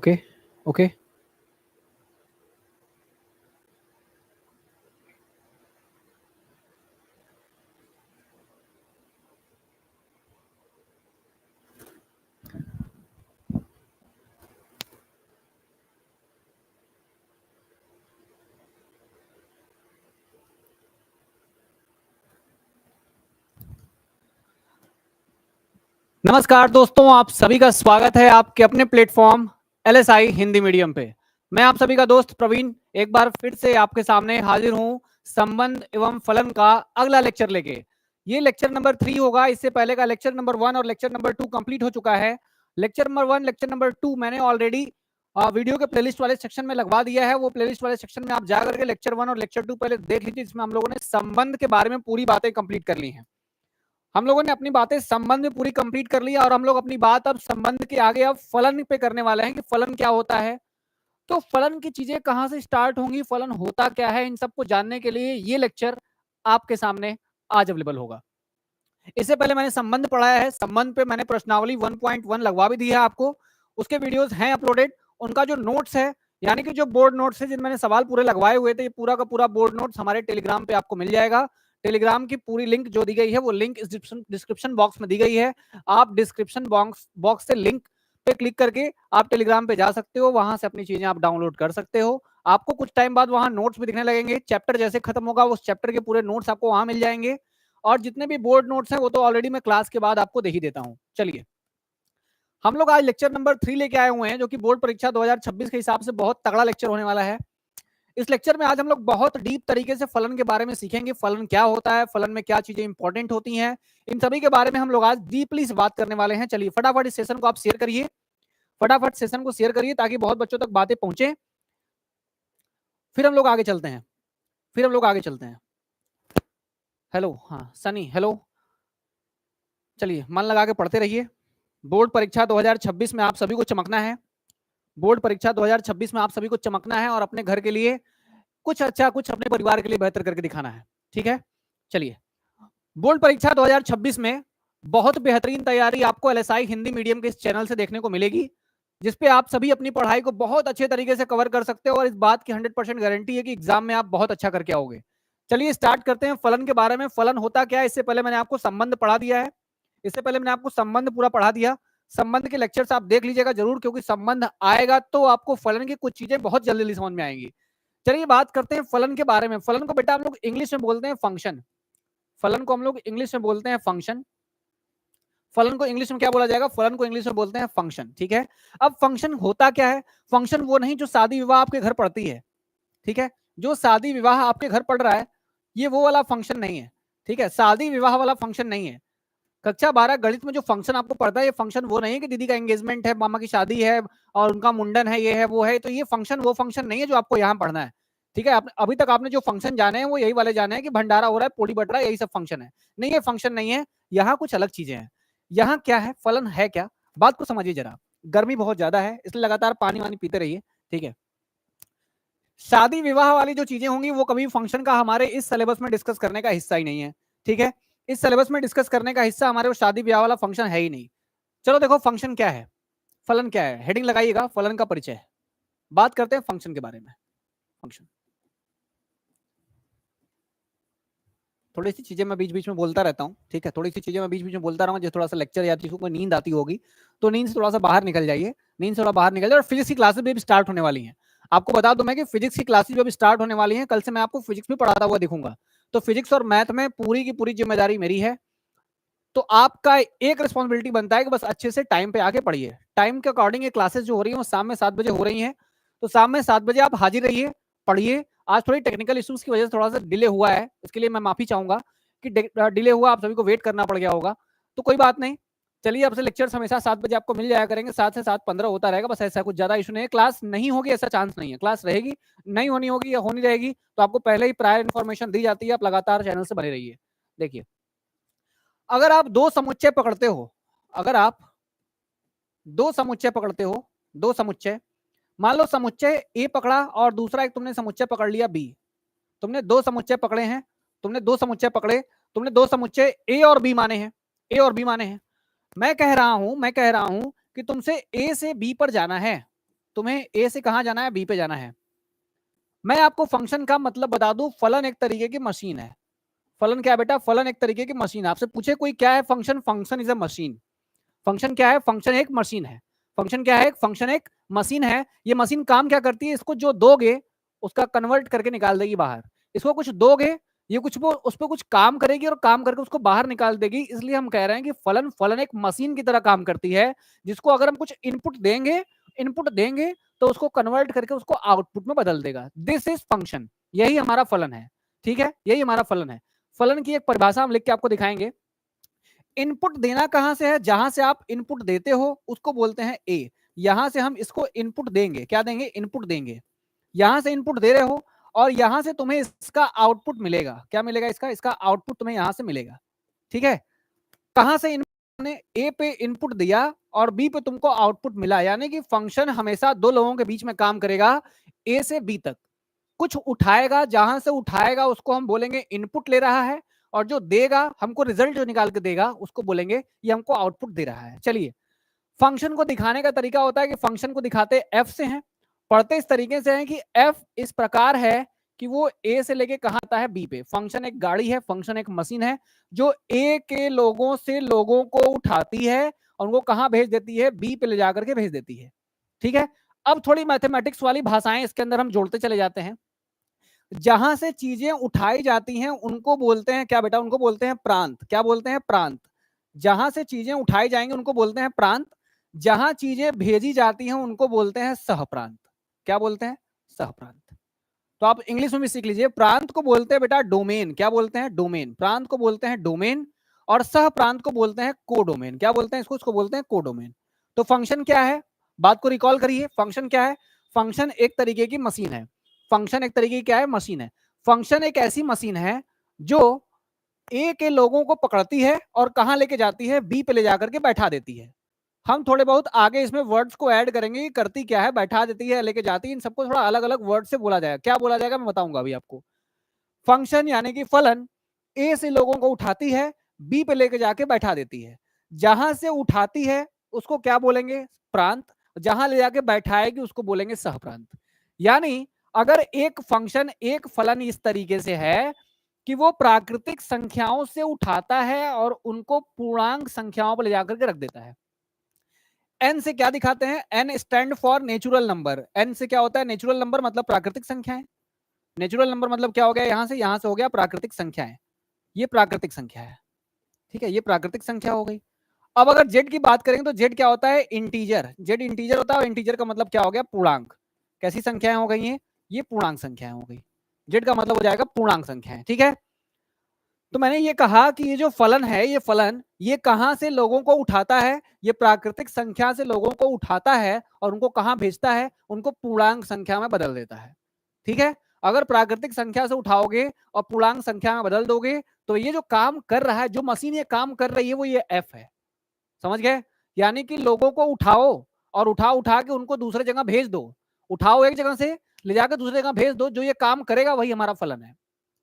Okay, okay. नमस्कार दोस्तों, आप सभी का स्वागत है आपके अपने प्लेटफॉर्म एलएसआई हिंदी मीडियम पे। मैं आप सभी का दोस्त प्रवीण एक बार फिर से आपके सामने हाजिर हूं संबंध एवं फलन का अगला लेक्चर लेके। ये लेक्चर नंबर 3 होगा। इससे पहले का लेक्चर नंबर 1 और लेक्चर नंबर 2 कंप्लीट हो चुका है। लेक्चर नंबर 1 लेक्चर नंबर 2 मैंने ऑलरेडी वीडियो के प्लेलिस्ट वाले सेक्शन में लगवा दिया है। वो प्लेलिस्ट वाले सेक्शन में आप जाकर के लेक्चर 1 और लेक्चर 2 पहले देख लीजिए, जिसमें हम लोगों ने संबंध के बारे में पूरी बातें कंप्लीट कर ली हैं। हम लोगों ने अपनी बातें संबंध में पूरी कंप्लीट कर ली और हम लोग अपनी बात अब संबंध के आगे अब फलन पे करने वाले हैं कि फलन क्या होता है। तो फलन की चीजें कहां से स्टार्ट होंगी, फलन होता क्या है, इन सबको जानने के लिए ये लेक्चर आपके सामने आज अवेलेबल होगा। इससे पहले मैंने संबंध पढ़ाया है। संबंध पे मैंने प्रश्नावली 1.1 लगवा भी दी है आपको। उसके वीडियोस हैं अपलोडेड। उनका जो नोट्स है, यानी कि जो बोर्ड नोट्स है जिन मैंने सवाल पूरे लगवाए हुए थे, ये पूरा का पूरा बोर्ड नोट्स हमारे टेलीग्राम पे आपको मिल जाएगा। टेलीग्राम की पूरी लिंक जो दी गई है वो लिंक इस डिस्क्रिप्शन बॉक्स में दी गई है। आप डिस्क्रिप्शन बॉक्स से लिंक पे क्लिक करके आप टेलीग्राम पे जा सकते हो, वहां से अपनी चीजें आप डाउनलोड कर सकते हो। आपको कुछ टाइम बाद वहां नोट्स भी दिखने लगेंगे। चैप्टर जैसे खत्म होगा उस चैप्टर के पूरे नोट्स आपको वहां मिल जाएंगे। और जितने भी बोर्ड नोट्स हैं वो तो ऑलरेडी मैं क्लास के बाद आपको दे ही देता हूं। चलिए, हम लोग आज लेक्चर नंबर 3 लेके आए हुए हैं, जो कि बोर्ड परीक्षा 2026 के हिसाब से बहुत तगड़ा लेक्चर होने वाला है। इस लेक्चर में आज हम लोग बहुत डीप तरीके से फलन के बारे में सीखेंगे। फलन क्या होता है, फलन में क्या चीजें इंपॉर्टेंट होती हैं, इन सभी के बारे में हम लोग आज डीपली से बात करने वाले हैं। चलिए फटाफट इस सेशन को आप शेयर करिए, फटाफट सेशन को शेयर करिए ताकि बहुत बच्चों तक बातें पहुंचे। फिर हम लोग आगे चलते हैं, फिर हम लोग आगे चलते हैं। हेलो, हाँ सनी, हेलो। चलिए मन लगा के पढ़ते रहिए। बोर्ड परीक्षा 2026 में आप सभी को चमकना है। बोर्ड परीक्षा 2026 में आप सभी को चमकना है और अपने घर के लिए कुछ अच्छा, कुछ अपने परिवार के लिए बेहतर करके दिखाना है। ठीक है, चलिए। बोर्ड परीक्षा 2026 में बहुत बेहतरीन तैयारी आपको एलएसआई हिंदी मीडियम के इस चैनल से देखने को मिलेगी, जिसपे आप सभी अपनी पढ़ाई को बहुत अच्छे तरीके से कवर कर सकते हो और इस बात की 100% गारंटी है कि एग्जाम में आप बहुत अच्छा करके आओगे। चलिए स्टार्ट करते हैं फलन के बारे में। फलन होता क्या है, इससे पहले मैंने आपको संबंध पढ़ा दिया है। इससे पहले मैंने आपको संबंध पूरा पढ़ा दिया। संबंध के लेक्चर्स आप देख लीजिएगा जरूर, क्योंकि संबंध आएगा तो आपको फलन की कुछ चीजें बहुत जल्दी समझ में आएंगी। चलिए बात करते हैं फलन के बारे में। फलन को बेटा हम लोग इंग्लिश में बोलते हैं फंक्शन। फलन को हम लोग इंग्लिश में बोलते हैं फंक्शन। फलन को इंग्लिश में क्या बोला जाएगा, फलन को इंग्लिश में बोलते हैं फंक्शन। ठीक है, अब फंक्शन होता क्या है। फंक्शन वो नहीं जो शादी विवाह आपके घर पड़ती है। ठीक है, जो शादी विवाह आपके घर पड़ रहा है ये वो वाला फंक्शन नहीं है। ठीक है, शादी विवाह वाला फंक्शन नहीं है। कक्षा 12 गणित में जो फंक्शन आपको पढ़ता है, ये फंक्शन वो नहीं है कि दीदी का एंगेजमेंट है, मामा की शादी है और उनका मुंडन है, ये है वो है। तो ये फंक्शन वो फंक्शन नहीं है जो आपको यहाँ पढ़ना है। ठीक है, अभी तक आपने जो फंक्शन जाने हैं वो यही वाले जाने हैं कि भंडारा हो रहा है, पोड़ी बट रहा है, यही सब फंक्शन है। नहीं, ये फंक्शन नहीं है, यहाँ कुछ अलग चीजें हैं। यहाँ क्या है, फलन है क्या, बात को समझिए जरा। गर्मी बहुत ज्यादा है इसलिए लगातार पानी वानी पीते रहिए। ठीक है, शादी विवाह वाली जो चीजें होंगी वो कभी फंक्शन का हमारे इस सिलेबस में डिस्कस करने का हिस्सा ही नहीं है। ठीक है, इस सिलेबस में डिस्कस करने का हिस्सा हमारे वो शादी ब्याह वाला फंक्शन है ही नहीं। चलो देखो फंक्शन क्या है, फलन क्या है, हेडिंग लगाइएगा फलन का परिचय। बात करते हैं फंक्शन के बारे में। फंक्शन, थोड़ी सी चीजें मैं बीच बीच में बोलता रहता हूँ। ठीक है, थोड़ी सी चीजें मैं बीच बीच में बोलता रहूँ, जैसे थोड़ा सा लेक्चर या किसी को नींद आती होगी तो नींद से थोड़ा सा बाहर निकल जाइए, नींद से थोड़ा बाहर निकल जाए। और फिजिक्स की क्लासेस भी स्टार्ट होने वाली हैं। आपको बता दूं मैं कि फिजिक्स की क्लासेस भी स्टार्ट होने वाली हैं। कल से मैं आपको फिजिक्स भी पढ़ाता हुआ दिखूंगा। तो फिजिक्स और मैथ में पूरी की पूरी जिम्मेदारी मेरी है। तो आपका एक रिस्पॉन्सिबिलिटी बनता है कि बस अच्छे से टाइम पे आके पढ़िए। टाइम के अकॉर्डिंग ये क्लासेस जो हो रही है वो शाम में 7 बजे हो रही हैं। तो शाम में 7 बजे आप हाजिर रहिए, पढ़िए। आज थोड़ी टेक्निकल इश्यूज की वजह से थोड़ा सा डिले हुआ है, इसके लिए मैं माफी चाहूंगा कि डिले हुआ, आप सभी को वेट करना पड़ गया होगा। तो कोई बात नहीं, चलिए आपसे लेक्चर्स हमेशा 7 बजे आपको मिल जाया करेंगे। 7 से 7:15 होता रहेगा, बस ऐसा कुछ ज्यादा इशू नहीं है। क्लास नहीं होगी ऐसा चांस नहीं है, क्लास रहेगी, नहीं होनी होगी या होनी रहेगी तो आपको पहले ही प्रायर इन्फॉर्मेशन दी जाती है। आप लगातार चैनल से बने रहिए। देखिए, अगर आप दो समुच्चय पकड़ते हो, अगर आप दो समुच्चय पकड़ते हो, दो समुच्चय, मान लो समुच्चय ए पकड़ा और दूसरा एक तुमने समुच्चय पकड़ लिया बी। तुमने दो समुच्चय पकड़े हैं, तुमने दो समुच्चय पकड़े, तुमने दो समुच्चय ए और बी माने हैं, ए और बी माने हैं। मैं कह रहा हूं कि तुमसे ए से बी पर जाना है। तुम्हें ए से कहां जाना है, बी पे जाना है। मैं आपको फंक्शन का मतलब बता दूं, फलन एक तरीके की मशीन है। फलन क्या है बेटा, फलन एक तरीके की मशीन। आपसे पूछे कोई क्या है function, function is a machine. Function क्या है, फंक्शन एक मशीन है। फंक्शन क्या है, फंक्शन एक मशीन है। ये मशीन काम क्या करती है, इसको जो दोगे उसका कन्वर्ट करके निकाल देगी बाहर। इसको कुछ दोगे, ये कुछ वो उस पर कुछ काम करेगी और काम करके उसको बाहर निकाल देगी। इसलिए हम कह रहे हैं कि फलन फलन एक मशीन की तरह काम करती है, जिसको अगर हम कुछ इनपुट देंगे तो उसको कन्वर्ट करके उसको आउटपुट में बदल देगा। दिस इज फंक्शन, यही हमारा फलन है। ठीक है, यही हमारा फलन है। फलन की एक परिभाषा हम लिख के आपको दिखाएंगे। इनपुट देना कहां से है, जहां से आप इनपुट देते हो उसको बोलते हैं ए। यहां से हम इसको इनपुट देंगे, क्या देंगे, इनपुट देंगे। यहां से इनपुट दे रहे हो और यहां से तुम्हें इसका आउटपुट मिलेगा। क्या मिलेगा, इसका आउटपुट तुम्हें यहां से मिलेगा। ठीक है, कहां से ने ए पे इनपुट दिया और बी पे तुमको आउटपुट मिला। यानी कि फंक्शन हमेशा दो लोगों के बीच में काम करेगा, ए से बी तक। कुछ उठाएगा, जहां से उठाएगा उसको हम बोलेंगे इनपुट ले रहा है, और जो देगा हमको रिजल्ट जो निकाल के देगा उसको बोलेंगे ये हमको आउटपुट दे रहा है। चलिए, फंक्शन को दिखाने का तरीका होता है कि फंक्शन को दिखाते एफ से हैं, पढ़ते इस तरीके से हैं कि एफ इस प्रकार है कि वो ए से लेके कहां आता है, बी पे। फंक्शन एक गाड़ी है, फंक्शन एक मशीन है जो ए के लोगों से लोगों को उठाती है और उनको कहां भेज देती है, बी पे ले जाकर के भेज देती है। ठीक है, अब थोड़ी मैथमेटिक्स वाली भाषाएं इसके अंदर हम जोड़ते चले जाते हैं। जहां से चीजें उठाई जाती हैं उनको बोलते हैं क्या बेटा, उनको बोलते हैं प्रांत। क्या बोलते हैं, प्रांत। जहां से चीजें उठाई जाएंगी उनको बोलते हैं प्रांत। जहां चीजें भेजी जाती हैं उनको बोलते हैं सहप्रांत। क्या बोलते हैं, सहप्रांत। तो आप इंग्लिश में भी सीख लीजिए, प्रांत को बोलते हैं बेटा डोमेन। क्या बोलते हैं, डोमेन। प्रांत को बोलते हैं डोमेन और सह प्रांत को बोलते हैं कोडोमेन। क्या बोलते हैं इसको बोलते हैं कोडोमेन। तो फंक्शन क्या है, बात को रिकॉल करिए। फंक्शन क्या है, फंक्शन एक तरीके की मशीन है। फंक्शन एक तरीके की क्या है, मशीन है। फंक्शन एक ऐसी मशीन है जो ए के लोगों को पकड़ती है और कहां लेके जाती है, बी पे ले जाकर के बैठा देती है। हम थोड़े बहुत आगे इसमें वर्ड्स को ऐड करेंगे कि करती क्या है, बैठा देती है, लेके जाती है। इन सबको थोड़ा अलग अलग वर्ड से बोला जाएगा। क्या बोला जाएगा मैं बताऊंगा अभी आपको। फंक्शन यानी कि फलन ए से लोगों को उठाती है, बी पे लेके जाके बैठा देती है। जहां से उठाती है उसको क्या बोलेंगे, प्रांत। जहां ले जाके बैठाएगी उसको बोलेंगे सहप्रांत। यानी अगर एक फंक्शन एक फलन इस तरीके से है कि वो प्राकृतिक संख्याओं से उठाता है और उनको पूर्णांक संख्याओं पर ले जाकर के रख देता है। एन से क्या दिखाते हैं, N stand for natural number. N से क्या होता है, नेचुरल नंबर मतलब प्राकृतिक संख्याएं। नेचुरल नंबर मतलब क्या हो गया, यहां से हो गया प्राकृतिक संख्याएं। ये प्राकृतिक संख्या है। ठीक है, ये प्राकृतिक संख्या हो गई। अब अगर जेड की बात करेंगे तो जेड क्या होता है, इंटीजर। जेड इंटीजर होता है और इंटीजर का मतलब क्या हो गया, पूर्णांक। कैसी संख्याएं हो गई हैं, ये पूर्णांक संख्याएं हो गई। जेड का मतलब हो जाएगा पूर्णांक संख्याएं। ठीक है, तो मैंने ये कहा कि ये जो फलन है, ये फलन ये कहां से लोगों को उठाता है, ये प्राकृतिक संख्या से लोगों को उठाता है और उनको कहां भेजता है, उनको पूर्णांक संख्या में बदल देता है। ठीक है, अगर प्राकृतिक संख्या से उठाओगे और पूर्णांक संख्या में बदल दोगे तो ये जो काम कर रहा है, जो मशीन ये काम कर रही है वो ये एफ है। समझ गए, यानी कि लोगों को उठाओ और उठा उठा के उनको दूसरे जगह भेज दो। उठाओ एक जगह से ले जाकर दूसरी जगह भेज दो, जो ये काम करेगा वही हमारा फलन है।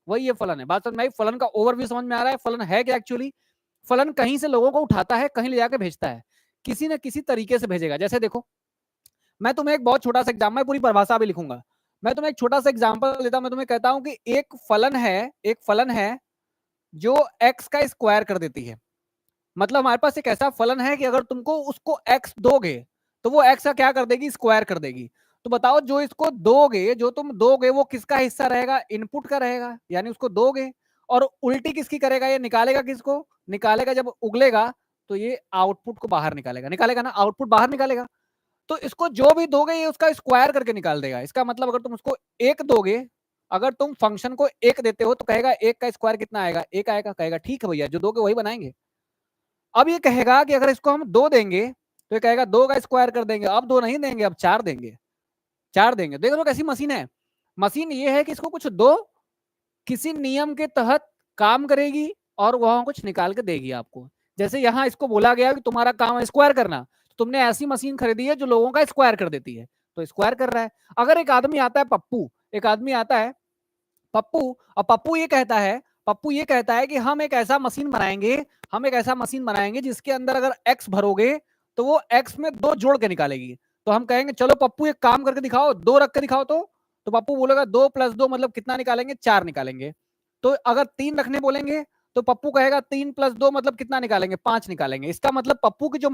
वही ये फलन है। बात समझ में आई, फलन का ओवरव्यू समझ में आ रहा है। फलन है क्या एक्चुअली, फलन कहीं से लोगों को उठाता है, कहीं ले जाकर भेजता है, किसी न किसी तरीके से भेजेगा। जैसे देखो, मैं तुम्हें एक बहुत छोटा सा एग्जाम्पल, मैं पूरी परिभाषा भी लिखूंगा। मैं तुम्हें एक छोटा सा एग्जाम्पल देता हूं। मैं तुम्हें कहता हूं कि एक फलन है जो x का स्क्वायर कर देती है। मतलब हमारे पास एक ऐसा फलन है कि अगर तुमको उसको x दोगे तो वो x का क्या कर देगी, स्क्वायर कर देगी। तो बताओ, जो इसको दोगे, जो तुम दोगे वो किसका हिस्सा रहेगा, इनपुट का रहेगा। यानी उसको दोगे और उल्टी किसकी करेगा, ये निकालेगा किसको, निकालेगा जब उगलेगा तो ये आउटपुट को बाहर निकालेगा। निकालेगा ना, आउटपुट बाहर निकालेगा। तो इसको जो भी दोगे ये उसका स्क्वायर करके निकाल देगा। इसका मतलब अगर तुम उसको एक दोगे, अगर तुम फंक्शन को एक देते हो तो कहेगा एक का स्क्वायर कितना आएगा, एक आएगा। कहेगा ठीक है भैया, जो दोगे वही बनाएंगे। अब ये कहेगा कि अगर इसको हम दो देंगे तो ये कहेगा दो का स्क्वायर कर देंगे। अब दो नहीं देंगे, अब चार देंगे, चार देंगे। देख लो कैसी मशीन है। मशीन ये है कि इसको कुछ दो, किसी नियम के तहत काम करेगी और वहां कुछ निकाल के देगी आपको। जैसे यहां इसको बोला गया कि तुम्हारा काम है स्क्वायर करना, तो तुमने ऐसी मशीन खरीदी है जो लोगों का स्क्वायर कर देती है, तो स्क्वायर कर रहा है। अगर एक आदमी आता है पप्पू, एक आदमी आता है पप्पू, और पप्पू ये कहता है कि हम एक ऐसा मशीन बनाएंगे, हम एक ऐसा मशीन बनाएंगे जिसके अंदर अगर एक्स भरोगे तो वो एक्स में दो जोड़ के निकालेगी। तो हम कहेंगे चलो पप्पू एक काम करके दिखाओ, 2 रख के दिखाओ। तो पप्पू बोलेगा 2 + 2 मतलब कितना निकालेंगे, 4 निकालेंगे। तो अगर 3 रखने बोलेंगे तो पप्पू कहेगा 3 + 2 मतलब कितना निकालेंगे, 5 निकालेंगे। इसका मतलब पप्पू की जो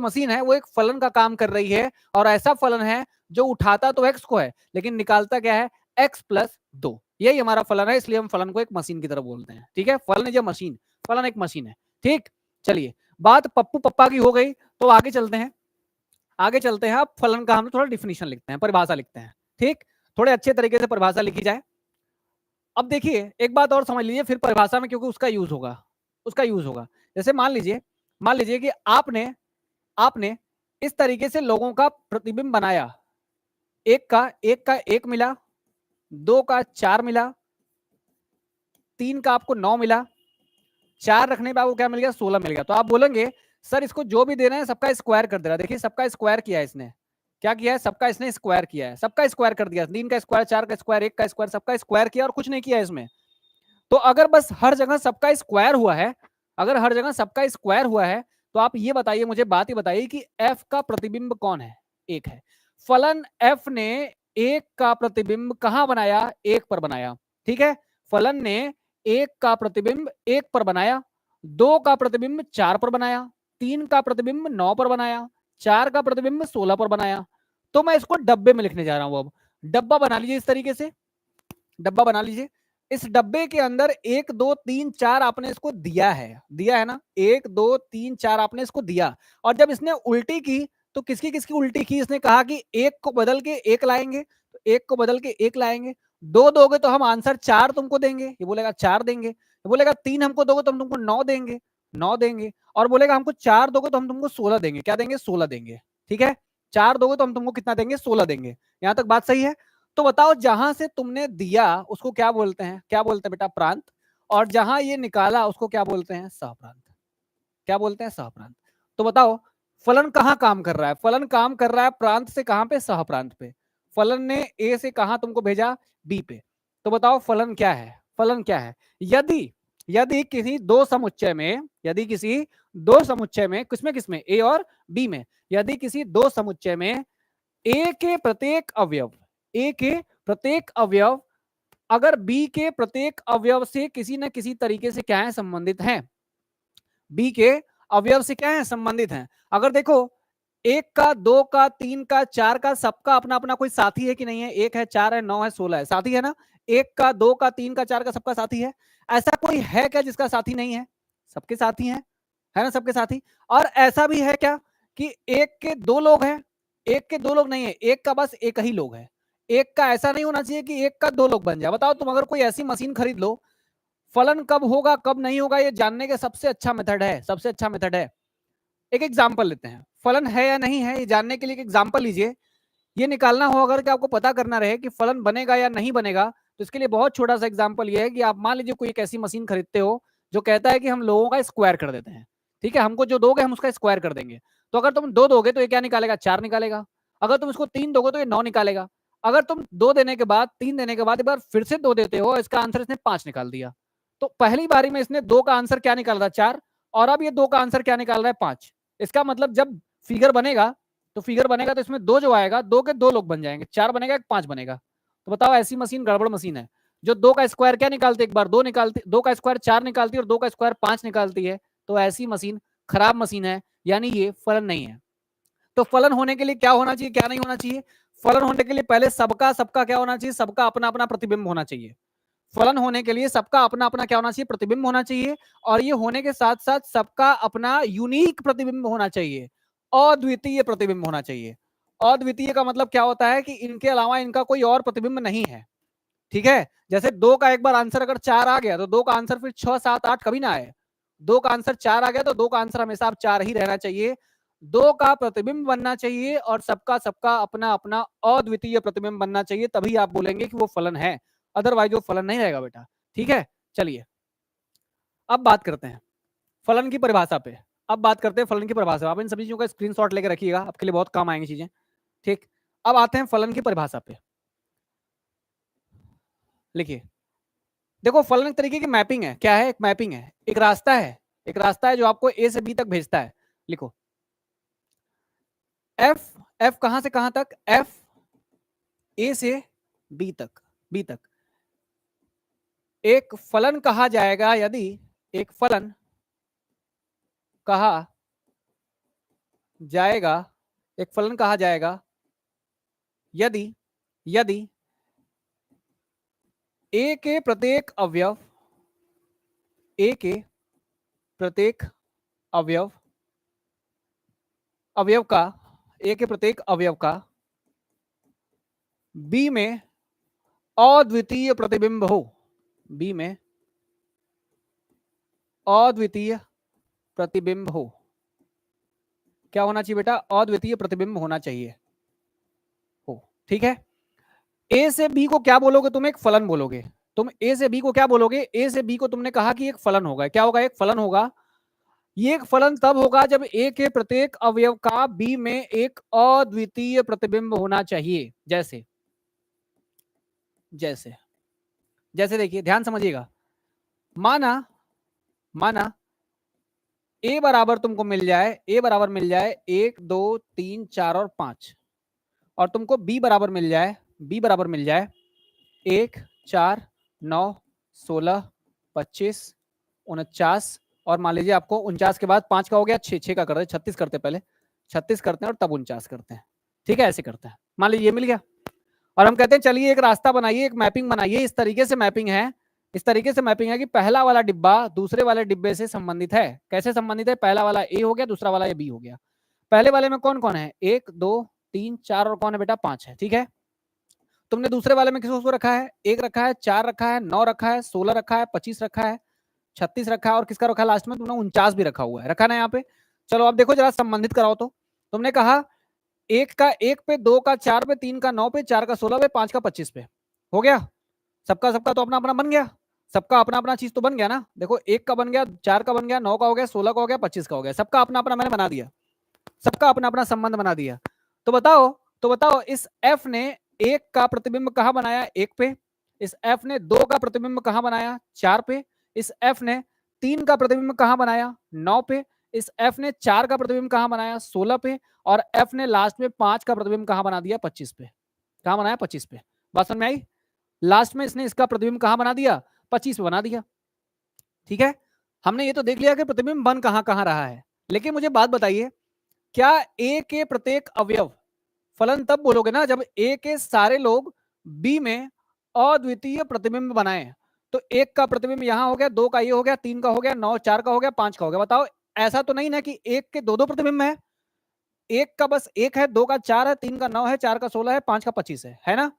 मशीन है वो एक फलन का काम कर रही है, और ऐसा फलन है जो उठाता तो x को है लेकिन निकालता क्या है, x + 2। यही हमारा फलन है, इसलिए हम फलन को एक मशीन की तरह बोलते हैं। ठीक है, फलन है जो मशीन, फलन एक मशीन है। ठीक, चलिए बात पप्पू पप्पा की हो गई, तो आगे चलते हैं। अब फलन का हम थोड़ा डिफिनीशन लिखते हैं, परिभाषा लिखते हैं। ठीक, थोड़े अच्छे तरीके से परिभाषा लिखी जाए। अब देखिए एक बात और समझ लीजिए, फिर परिभाषा में क्योंकि उसका यूज होगा। जैसे मान लीजिए कि आपने इस तरीके से लोगों का प्रतिबिंब बनाया, एक का 1 मिला, 2 का 4 मिला, 3 का आपको 9 मिला, 4 रखने पे आपको क्या मिल गया, 16 मिल गया। तो आप बोलेंगे सर इसको जो भी दे रहे हैं सबका स्क्वायर कर दे रहा है। देखिए सबका स्क्वायर किया है इसने, क्या किया है, सबका इसने स्क्वायर किया है, सबका स्क्वायर कर दिया, 3 का स्क्वायर, 4 का स्क्वायर, 1 का स्क्वायर, सबका स्क्वायर किया और कुछ नहीं किया इसमें। तो अगर बस हर जगह सबका स्क्वायर हुआ है, तो आप ये बताइए, मुझे बात ही बताइए कि f का प्रतिबिंब कौन है, एक है। फलन f ने एक का प्रतिबिंब कहां बनाया, एक पर बनाया। ठीक है, फलन ने एक का प्रतिबिंब एक पर बनाया, 2 का प्रतिबिंब 4 पर बनाया, 3 का प्रतिबिंब 9 पर बनाया, 4 का प्रतिबिंब 16 पर बनाया। तो मैं इसको डब्बे में लिखने जा रहा हूं। अब डब्बा बना लीजिए, इस तरीके से डब्बा बना लीजिए। इस डब्बे के अंदर 1 2 3 4 आपने इसको दिया है ना, 1 2 3 4 आपने इसको दिया। और जब इसने उल्टी की तो किसकी किसकी उल्टी की, इसने कहा कि 1 को बदल के 1 लाएंगे, तो 1 को बदल के 1 लाएंगे। 2 दोगे तो हम आंसर 4 तुमको देंगे, ये बोलेगा 4 देंगे। ये बोलेगा 3 हमको दोगे तो हम तुमको 9 देंगे, 9 देंगे। और बोलेगा हमको 4 दोगे तो हम तुमको 16 देंगे, क्या देंगे, 16 देंगे। ठीक है, 4 दोगे तो हम तुमको कितना देंगे, 16 देंगे। यहां तक बात सही है। तो बताओ जहां से तुमने दिया उसको क्या बोलते हैं, बेटा, प्रांत। और जहां ये निकाला उसको क्या बोलते हैं, सहप्रांत। सहप्रांत। तो बताओ फलन कहां काम कर रहा है, फलन काम कर रहा है प्रांत से कहां पे, सहप्रांत पे। फलन ने ए से कहां तुमको भेजा, बी पे। तो बताओ फलन क्या है, यदि किसी दो समुच्चय में किसमें ए और बी में, यदि किसी दो समुच्चय में ए के प्रत्येक अवयव अगर बी के प्रत्येक अवयव से किसी न किसी तरीके से क्या है, संबंधित हैं, बी के अवयव से क्या है, संबंधित हैं। अगर देखो 1 का 2 का 3 का 4 का सबका अपना अपना कोई साथी है कि नहीं है, 1 है, 4 है, 9 है, 16 है, साथी है ना। 1 का 2 का 3 का 4 का सबका साथी है। ऐसा कोई है क्या जिसका साथी नहीं है, सबके साथी है ना, सबके साथी। और ऐसा भी है क्या कि एक के दो लोग हैं, एक के दो लोग नहीं है, एक का बस एक ही लोग है। एक का ऐसा नहीं होना चाहिए कि एक का दो लोग बन जाए। बताओ तुम अगर कोई ऐसी मशीन खरीद लो, फलन कब होगा कब नहीं होगा ये जानने का सबसे अच्छा मेथड है। एक एग्जाम्पल लेते हैं, फलन है या नहीं है ये जानने के लिए एक एग्जाम्पल लीजिए। ये निकालना हो अगर कि आपको पता करना रहे कि फलन बनेगा या नहीं बनेगा, तो इसके लिए बहुत छोटा सा एग्जाम्पल ये है कि आप मान लीजिए कोई एक ऐसी मशीन खरीदते हो जो कहता है कि हम लोगों का स्क्वायर कर देते हैं। ठीक है, हमको जो दोगे हम उसका स्क्वायर कर देंगे। तो अगर तुम 2 दोगे तो ये क्या निकालेगा, 4 निकालेगा। अगर तुम इसको 3 दोगे तो ये 9 निकालेगा। अगर तुम 2 देने के बाद, 3 देने के बाद एक बार फिर से 2 देते हो, इसका आंसर इसने 5 निकाल दिया। तो पहली बारी में इसने 2 का आंसर क्या निकाल रहा, 4, और अब ये 2 का आंसर क्या निकाल रहा है, 5। इसका मतलब जब फिगर बनेगा तो इसमें 2 जो आएगा, 2 के 2 लोग बन जाएंगे, 4 बनेगा, 5 बनेगा। तो बताओ ऐसी मशीन गड़बड़ मशीन है जो 2 का स्क्वायर क्या निकालती है, एक बार 2 निकालती, 2 का स्क्वायर 4 निकालती है और 2 का स्क्वायर 5 निकालती है। तो ऐसी मशीन खराब मशीन है, यानी ये फलन नहीं है। तो फलन होने के लिए क्या होना चाहिए, क्या नहीं होना चाहिए, फलन होने के लिए पहले सबका क्या होना चाहिए, सबका अपना अपना प्रतिबिंब होना चाहिए। फलन होने के लिए सबका अपना अपना क्या होना चाहिए, प्रतिबिंब होना चाहिए। और ये होने के साथ साथ सबका अपना यूनिक प्रतिबिंब होना चाहिए, अद्वितीय प्रतिबिंब होना चाहिए। अद्वितीय का मतलब क्या होता है कि इनके अलावा इनका कोई और प्रतिबिंब नहीं है। ठीक है, जैसे 2 का एक बार आंसर अगर 4 आ गया तो 2 का आंसर फिर 6 7 8 कभी ना आए। 2 का आंसर 4 आ गया तो 2 का आंसर हमेशा आप 4 ही रहना चाहिए। 2 का प्रतिबिंब बनना चाहिए और सबका सबका अपना अपना अद्वितीय प्रतिबिंब बनना चाहिए, तभी आप बोलेंगे कि वो फलन है। अदरवाइज वो फलन नहीं रहेगा बेटा। ठीक है, चलिए अब बात करते हैं फलन की परिभाषा पे। आप इन सभी चीजों का स्क्रीनशॉट लेकर रखिएगा, आपके लिए बहुत काम आएंगी चीजें। ठीक, अब आते हैं फलन की परिभाषा पे। लिखिए, देखो फलन एक तरीके की मैपिंग है। क्या है, एक मैपिंग है, एक रास्ता है जो आपको ए से बी तक भेजता है। लिखो एफ कहां से कहां तक, एफ ए से बी तक, बी तक एक फलन कहा जाएगा यदि एक फलन कहा जाएगा, एक फलन कहा जाएगा यदि यदि ए के प्रत्येक अवयव, ए के प्रत्येक अवयव अवयव का, ए के प्रत्येक अवयव का बी में अद्वितीय प्रतिबिंब हो, बी में अद्वितीय प्रतिबिंब हो। क्या होना चाहिए बेटा, अद्वितीय प्रतिबिंब होना चाहिए हो, ठीक है। ए से बी को क्या बोलोगे तुम, एक फलन बोलोगे। तुम ए से बी को क्या बोलोगे, ए से बी को तुमने कहा कि एक फलन होगा, क्या होगा, एक फलन होगा। ये एक फलन तब होगा जब ए के प्रत्येक अवयव का बी में एक अद्वितीय प्रतिबिंब होना चाहिए। जैसे जैसे जैसे देखिए, ध्यान समझिएगा। माना माना ए बराबर तुमको मिल जाए, ए बराबर मिल जाए 1 2 3 4 और 5, और तुमको बी बराबर मिल जाए, बी बराबर मिल जाए 1 4 9 16 25 49, और मान लीजिए आपको 49 के बाद 5 का हो गया 6, 6 का कर रहे 36 करते, पहले 36 करते हैं और तब 49 करते हैं, ठीक है, ऐसे करते हैं। मान लीजिए ये मिल गया, और हम कहते हैं चलिए एक रास्ता बनाइए, एक मैपिंग बनाइए। इस तरीके से मैपिंग है, इस तरीके से मैपिंग है कि पहला वाला डिब्बा दूसरे वाले डिब्बे से संबंधित है। कैसे संबंधित है, पहला वाला ए हो गया, दूसरा वाला बी हो गया। पहले वाले में कौन कौन है, 1 2 3 4 और कौन है बेटा, 5 है, ठीक है। तुमने दूसरे वाले में किसको रखा है, 1 रखा है, 4 रखा है, 9 रखा है, 16 रखा है, 25 रखा है, 36 रखा है, और किसका रखा है लास्ट में, तुमने 49 भी रखा हुआ है, रखा ना यहाँ पे। चलो अब देखो जरा संबंधित कराओ। तो तुमने कहा 1 का 1 पे, 2 का 4 पे, 3 का 9 पे, 4 का 16 पे, 5 का 25 पे, हो गया। सबका सबका तो अपना अपना बन गया, सबका अपना अपना चीज तो बन गया ना। देखो 1 का बन गया, 4 का बन गया, 9 का हो गया, 16 का हो गया, 25 का हो गया, सबका अपना अपना मैंने बना दिया, सबका अपना अपना संबंध बना दिया। तो बताओ इस एफ ने 1 का प्रतिबिंब कहां बनाया, 1 पे। इस एफ ने 2 का प्रतिबिंब कहां बनाया, 4 पे। इस एफ ने 3 का प्रतिबिंब कहां बनाया, 9 पे। इस एफ ने 4 का प्रतिबिंब कहां बनाया, 16 पे। और एफ ने लास्ट में 5 का प्रतिबिंब कहां बना दिया, 25 पे। कहां बनाया, 25 पे। बात समझ में आई। लास्ट में इसने इसका प्रतिबिंब कहां बना दिया, 25 पे बना दिया, ठीक है। हमने ये तो देख लिया कि प्रतिबिंब बन कहां कहां रहा है, लेकिन मुझे बात बताइए, क्या ए के प्रत्येक अवयव फलन तब बोलोगे ना जब ए के सारे लोग बी में अद्वितीय प्रतिबिंब बनाए। तो 1 का प्रतिबिंब यहां हो गया, 2 का ये हो गया, 3 का हो गया, 9 4 का हो गया, 5 का हो गया। बताओ ऐसा तो नहीं ना कि 1 के दो दो प्रतिबिंब है, 1 का बस 1 है, 2 का 4 है, 3 का 9 है, 4 का 16 है, 5 का 25 है ना।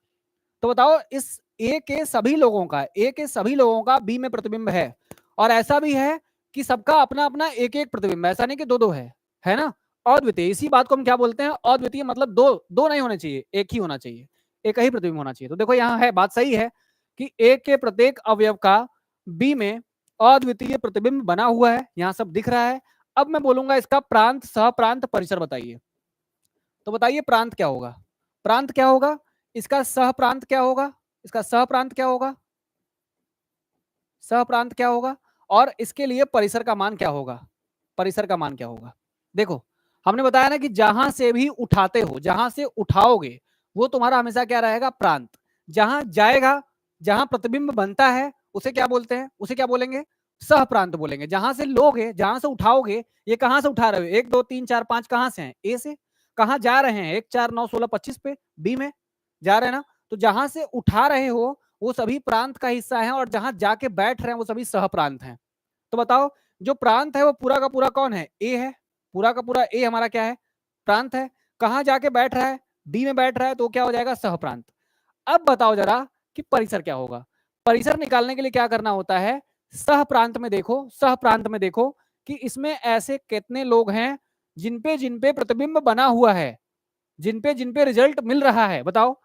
तो बताओ इस ए के सभी लोगों का, ए के सभी लोगों का बी में प्रतिबिंब है। और ऐसा भी है कि सबका अपना अपना एक एक प्रतिबिंब, ऐसा नहीं कि दो दो है ना। अद्वितीय, इसी बात को हम क्या बोलते हैं, अद्वितीय। मतलब दो दो नहीं होने चाहिए, एक ही होना चाहिए, एक ही प्रतिबिंब होना चाहिए। तो देखो यहाँ है, बात सही है कि ए के प्रत्येक अवयव का बी में अद्वितीय प्रतिबिंब बना हुआ है, यहां सब दिख रहा है। अब मैं बोलूंगा इसका प्रांत, सहप्रांत, परिसर बताइए। तो बताइए प्रांत क्या होगा, प्रांत क्या होगा, इसका सहप्रांत क्या होगा, इसका सहप्रांत क्या होगा, सहप्रांत क्या होगा, और इसके लिए परिसर का मान क्या होगा, परिसर का मान क्या होगा। देखो हमने बताया ना कि जहां से भी उठाते हो, जहां से उठाओगे वो तुम्हारा हमेशा क्या रहेगा, प्रांत। जहां जाएगा, जहां प्रतिबिंब बनता है उसे क्या बोलते हैं, उसे क्या बोलेंगे, सह प्रांत बोलेंगे। जहां से लोगे, जहां से उठाओगे, ये कहां से उठा रहे हो, 1 2 3 4 5 कहां से हैं, ए से। कहां जा रहे हैं, 1 4 9 16 25 पे, बी में जा रहे हैं ना। तो जहां से उठा रहे हो वो सभी प्रांत का हिस्सा है, और जहां जाके बैठ रहे हैं वो सभी सह प्रांत हैं। तो बताओ जो प्रांत है वो पूरा का पूरा कौन है, ए है। पूरा का पूरा ए हमारा क्या है, प्रांत है। कहां जाके बैठ रहा है, बी में बैठ रहा है, तो क्या हो जाएगा, सह प्रांत। अब बताओ जरा कि परिसर क्या होगा। परिसर निकालने के लिए क्या करना होता है, सह प्रांत में देखो, सह प्रांत में देखो कि इसमें ऐसे कितने लोग हैं जिनपे प्रतिबिंब बना हुआ है, जिनपे रिजल्ट मिल रहा है। बताओ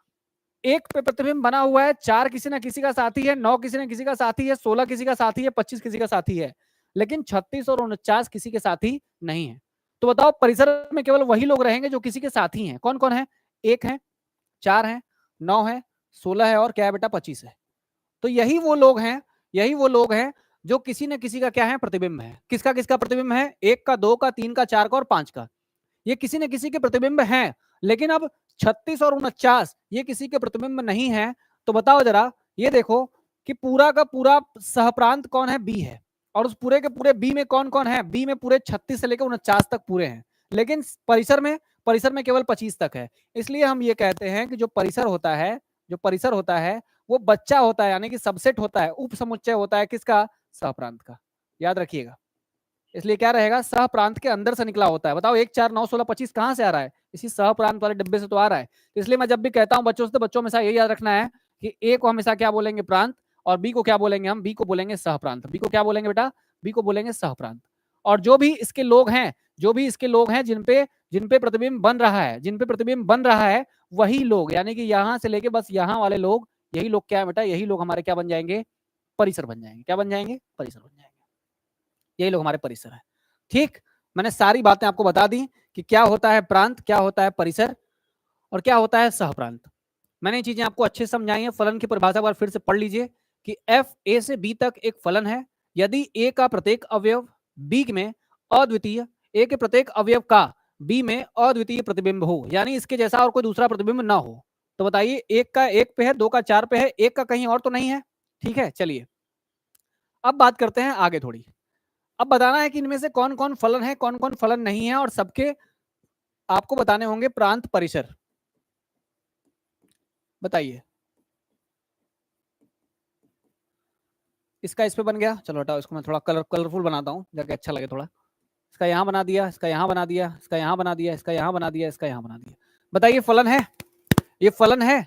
1 पे प्रतिबिंब बना हुआ है, 4 किसी ना किसी का साथी है, 9 किसी ना किसी का साथी है, 16 किसी का साथी है, 25 किसी का साथी है, लेकिन 36 और 49 किसी के साथी नहीं है। तो बताओ परिसर में केवल वही लोग रहेंगे जो किसी के साथी हैं। कौन कौन है, 1 है, 4 है, 9 है, 16 है, और क्या है बेटा, 25 है। तो यही वो लोग हैं, यही वो लोग हैं जो किसी न किसी का क्या है, प्रतिबिंब है। किसका किसका प्रतिबिंब है, 1 का, 2 का, 3 का, 4 का और 5 का। ये किसी न किसी के प्रतिबिंब हैं, लेकिन अब 36 और 49 ये किसी के प्रतिबिंब नहीं है। तो बताओ जरा, ये देखो कि पूरा का पूरा सहप्रांत कौन है? बी है। और उस पूरे के पूरे बी में कौन कौन है? बी में पूरे 36 से लेकर 49 तक पूरे हैं, लेकिन परिसर में केवल 25 तक है। इसलिए हम ये कहते हैं कि जो परिसर होता है वो बच्चा होता है, यानी कि सबसेट होता है, उप समुच्चय होता है किसका? सहप्रांत का। याद रखिएगा। इसलिए क्या रहेगा? सह प्रांत के अंदर से निकला होता है। बताओ 1 4 9 16 25 कहां से आ रहा है? इसी सह प्रांत वाले डिब्बे से तो आ रहा है। तो इसलिए मैं जब भी कहता हूं बच्चों से, तो बच्चों हमेशा यही याद रखना है कि ए को हमेशा क्या बोलेंगे? प्रांत। और बी को क्या बोलेंगे हम? बी को बोलेंगे सह प्रांत। बी को क्या बोलेंगे बेटा? बी को बोलेंगे सह प्रांत। और जो भी इसके लोग हैं जिन पे प्रतिबिंब बन रहा है, वही लोग, यानी कि यहां से लेके बस यहां वाले लोग, यही लोग क्या है बेटा? यही लोग हमारे क्या बन जाएंगे? परिसर बन जाएंगे। क्या बन जाएंगे? परिसर बन जाएंगे। यही लोग हमारे परिसर है। ठीक, मैंने सारी बातें आपको बता दी कि क्या होता है प्रांत, क्या होता है परिसर, और क्या होता है सहप्रांत। मैंने ये चीजें आपको अच्छे से समझाई हैं। फलन की परिभाषा बार फिर से पढ़ लीजिए कि एफ ए से बी तक एक फलन है यदि ए का प्रत्येक अवयव बी में अद्वितीय, ए के प्रत्येक अवयव का बी में अद्वितीय प्रतिबिंब हो, यानी इसके जैसा और कोई दूसरा प्रतिबिंब ना हो। तो बताइए, एक का एक पे है, दो का चार पे है, एक का कहीं और तो नहीं है। ठीक है, चलिए अब बात करते हैं आगे थोड़ी। अब बताना है कि इनमें से कौन कौन फलन है, कौन कौन फलन नहीं है, और सबके आपको बताने होंगे प्रांत परिसर। बताइए। इसका इस पे बन गया, चलो हटाओ इसको, मैं थोड़ा कलरफुल बनाता हूं जाके अच्छा लगे थोड़ा। इसका यहां बना दिया, इसका यहां बना दिया, इसका यहां बना दिया, इसका यहां बना दिया, इसका यहां बना दिया। बताइए फलन है? ये फलन है।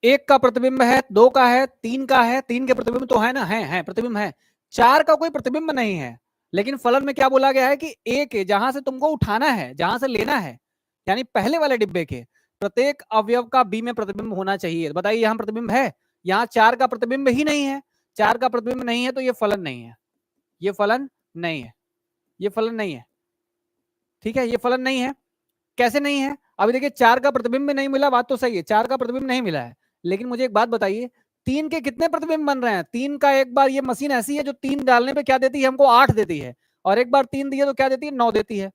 एक का प्रतिबिंब है, दो का है, तीन का है, तीन के प्रतिबिंब तो है ना? है प्रतिबिंब है। चार का कोई प्रतिबिंब नहीं है, लेकिन फलन में क्या बोला गया है कि एक जहां से तुमको उठाना है, जहां से लेना है, यानी पहले वाले डिब्बे के प्रत्येक अवयव का बी में प्रतिबिंब होना चाहिए। बताइए यहां प्रतिबिंब है? यहां चार का प्रतिबिंब ही नहीं है। चार का प्रतिबिंब नहीं है तो ये फलन नहीं है। ये फलन नहीं है। ये फलन नहीं है। ठीक है, ये फलन नहीं है। कैसे नहीं है? अभी देखिए, चार का प्रतिबिंब नहीं मिला, बात तो सही है, चार का प्रतिबिंब नहीं मिला है, लेकिन मुझे एक बात बताइए, तीन के कितने प्रतिबिंब बन रहे हैं? तीन का एक बार, ये मशीन ऐसी है जो तीन डालने पे क्या देती है हमको? 8 देती है। और एक बार तीन दिए तो क्या देती है? 9 देती है।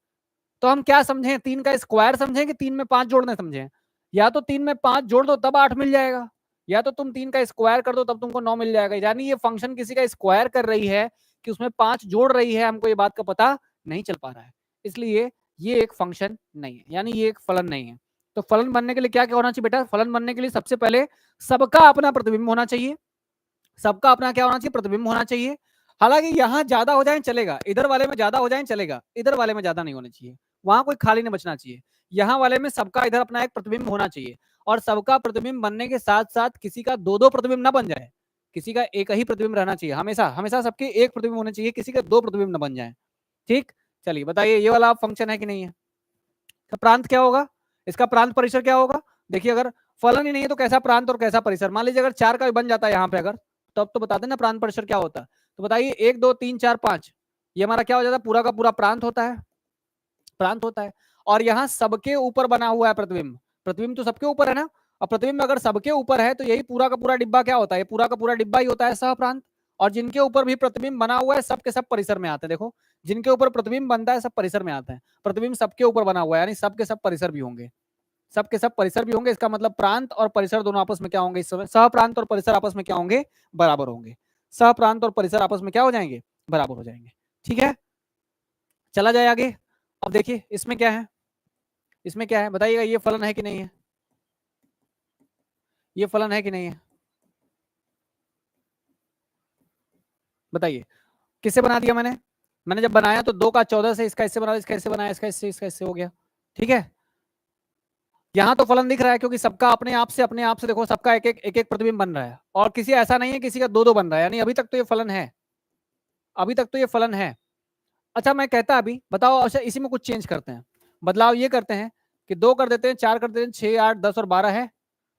तो हम क्या समझें? तीन का स्क्वायर समझें कि तीन में 5 जोड़ने समझें? या तो तीन में 5 जोड़ दो तब 8 मिल जाएगा, या तो तुम तीन का स्क्वायर कर दो तब तुमको 9 मिल जाएगा। यानी ये फंक्शन किसी का स्क्वायर कर रही है कि उसमें 5 जोड़ रही है, हमको ये बात का पता नहीं चल पा रहा है। इसलिए ये एक फंक्शन नहीं है, यानी ये एक फलन नहीं है। तो फलन बनने के लिए क्या क्या होना चाहिए बेटा? फलन बनने के लिए सबसे पहले सबका अपना प्रतिबिंब होना चाहिए। सबका अपना क्या होना चाहिए? प्रतिबिंब होना चाहिए। हालांकि यहां ज्यादा हो जाए चलेगा, इधर वाले में ज्यादा हो जाए चलेगा, इधर वाले में ज्यादा नहीं होना चाहिए, वहां कोई खाली नहीं बचना चाहिए। यहां वाले में सबका इधर अपना एक प्रतिबिंब होना चाहिए। और सबका प्रतिबिंब बनने के साथ साथ किसी का दो दो प्रतिबिंब ना बन जाए, किसी का एक ही प्रतिबिंब रहना चाहिए। हमेशा हमेशा सबके एक प्रतिबिंब होने चाहिए, किसी का दो प्रतिबिंब ना बन जाए। ठीक, चलिए बताइए ये वाला फंक्शन है कि नहीं है? तो प्रांत क्या होगा? इसका प्रांत परिसर क्या होगा? देखिए, अगर फलन ही नहीं है तो कैसा प्रांत और कैसा परिसर? मान लीजिए अगर चार का बन जाता है यहाँ पे, अगर तब तो बता देना प्रांत परिसर क्या होता है। तो बताइए, 1 2 3 4 5, ये हमारा क्या हो जाता है? पूरा का पूरा प्रांत होता है। प्रांत होता है। और यहाँ सबके ऊपर बना हुआ है प्रतिबिंब। प्रतिबिंब तो सबके ऊपर है ना। और प्रतिबिंब अगर सबके ऊपर है तो यही पूरा का पूरा डिब्बा क्या होता है? पूरा का पूरा डिब्बा ही होता है सह प्रांत। और जिनके ऊपर भी प्रतिबिंब बना हुआ है सब के सब परिसर में आते हैं। देखो, जिनके ऊपर प्रतिबिंब बनता है सब परिसर में आते हैं। प्रतिबिंब सबके ऊपर बना हुआ है, यानी सब के सब परिसर भी होंगे। सब के सब परिसर भी होंगे। इसका मतलब प्रांत और परिसर दोनों आपस में क्या होंगे? इस समय सह प्रांत और परिसर आपस में क्या होंगे? बराबर होंगे। सह प्रांत और परिसर आपस में क्या हो जाएंगे? बराबर हो जाएंगे। ठीक है, चला जाए आगे। अब देखिए इसमें क्या है, इसमें क्या है बताइएगा? ये फलन है कि नहीं है? ये फलन है कि नहीं है? बताइए। किससे बना दिया मैंने? मैंने जब बनाया तो 2 का 14 से, इसका इससे बना, इसका इससे बनाया, इसका इससे, इसका इससे हो गया। ठीक है, यहां तो फलन दिख रहा है क्योंकि सबका अपने आप से देखो, सबका एक एक प्रतिबिंब बन रहा है। और किसी ऐसा नहीं है किसी का दो दो बन रहा है, यानी अभी तक तो ये फलन है। अभी तक तो ये फलन है। अच्छा, मैं कहता अभी बताओ, अच्छा इसी में कुछ चेंज करते हैं। बदलाव ये करते हैं कि 2 कर देते हैं, 4 कर देते हैं, 6 8 10 और 12 है।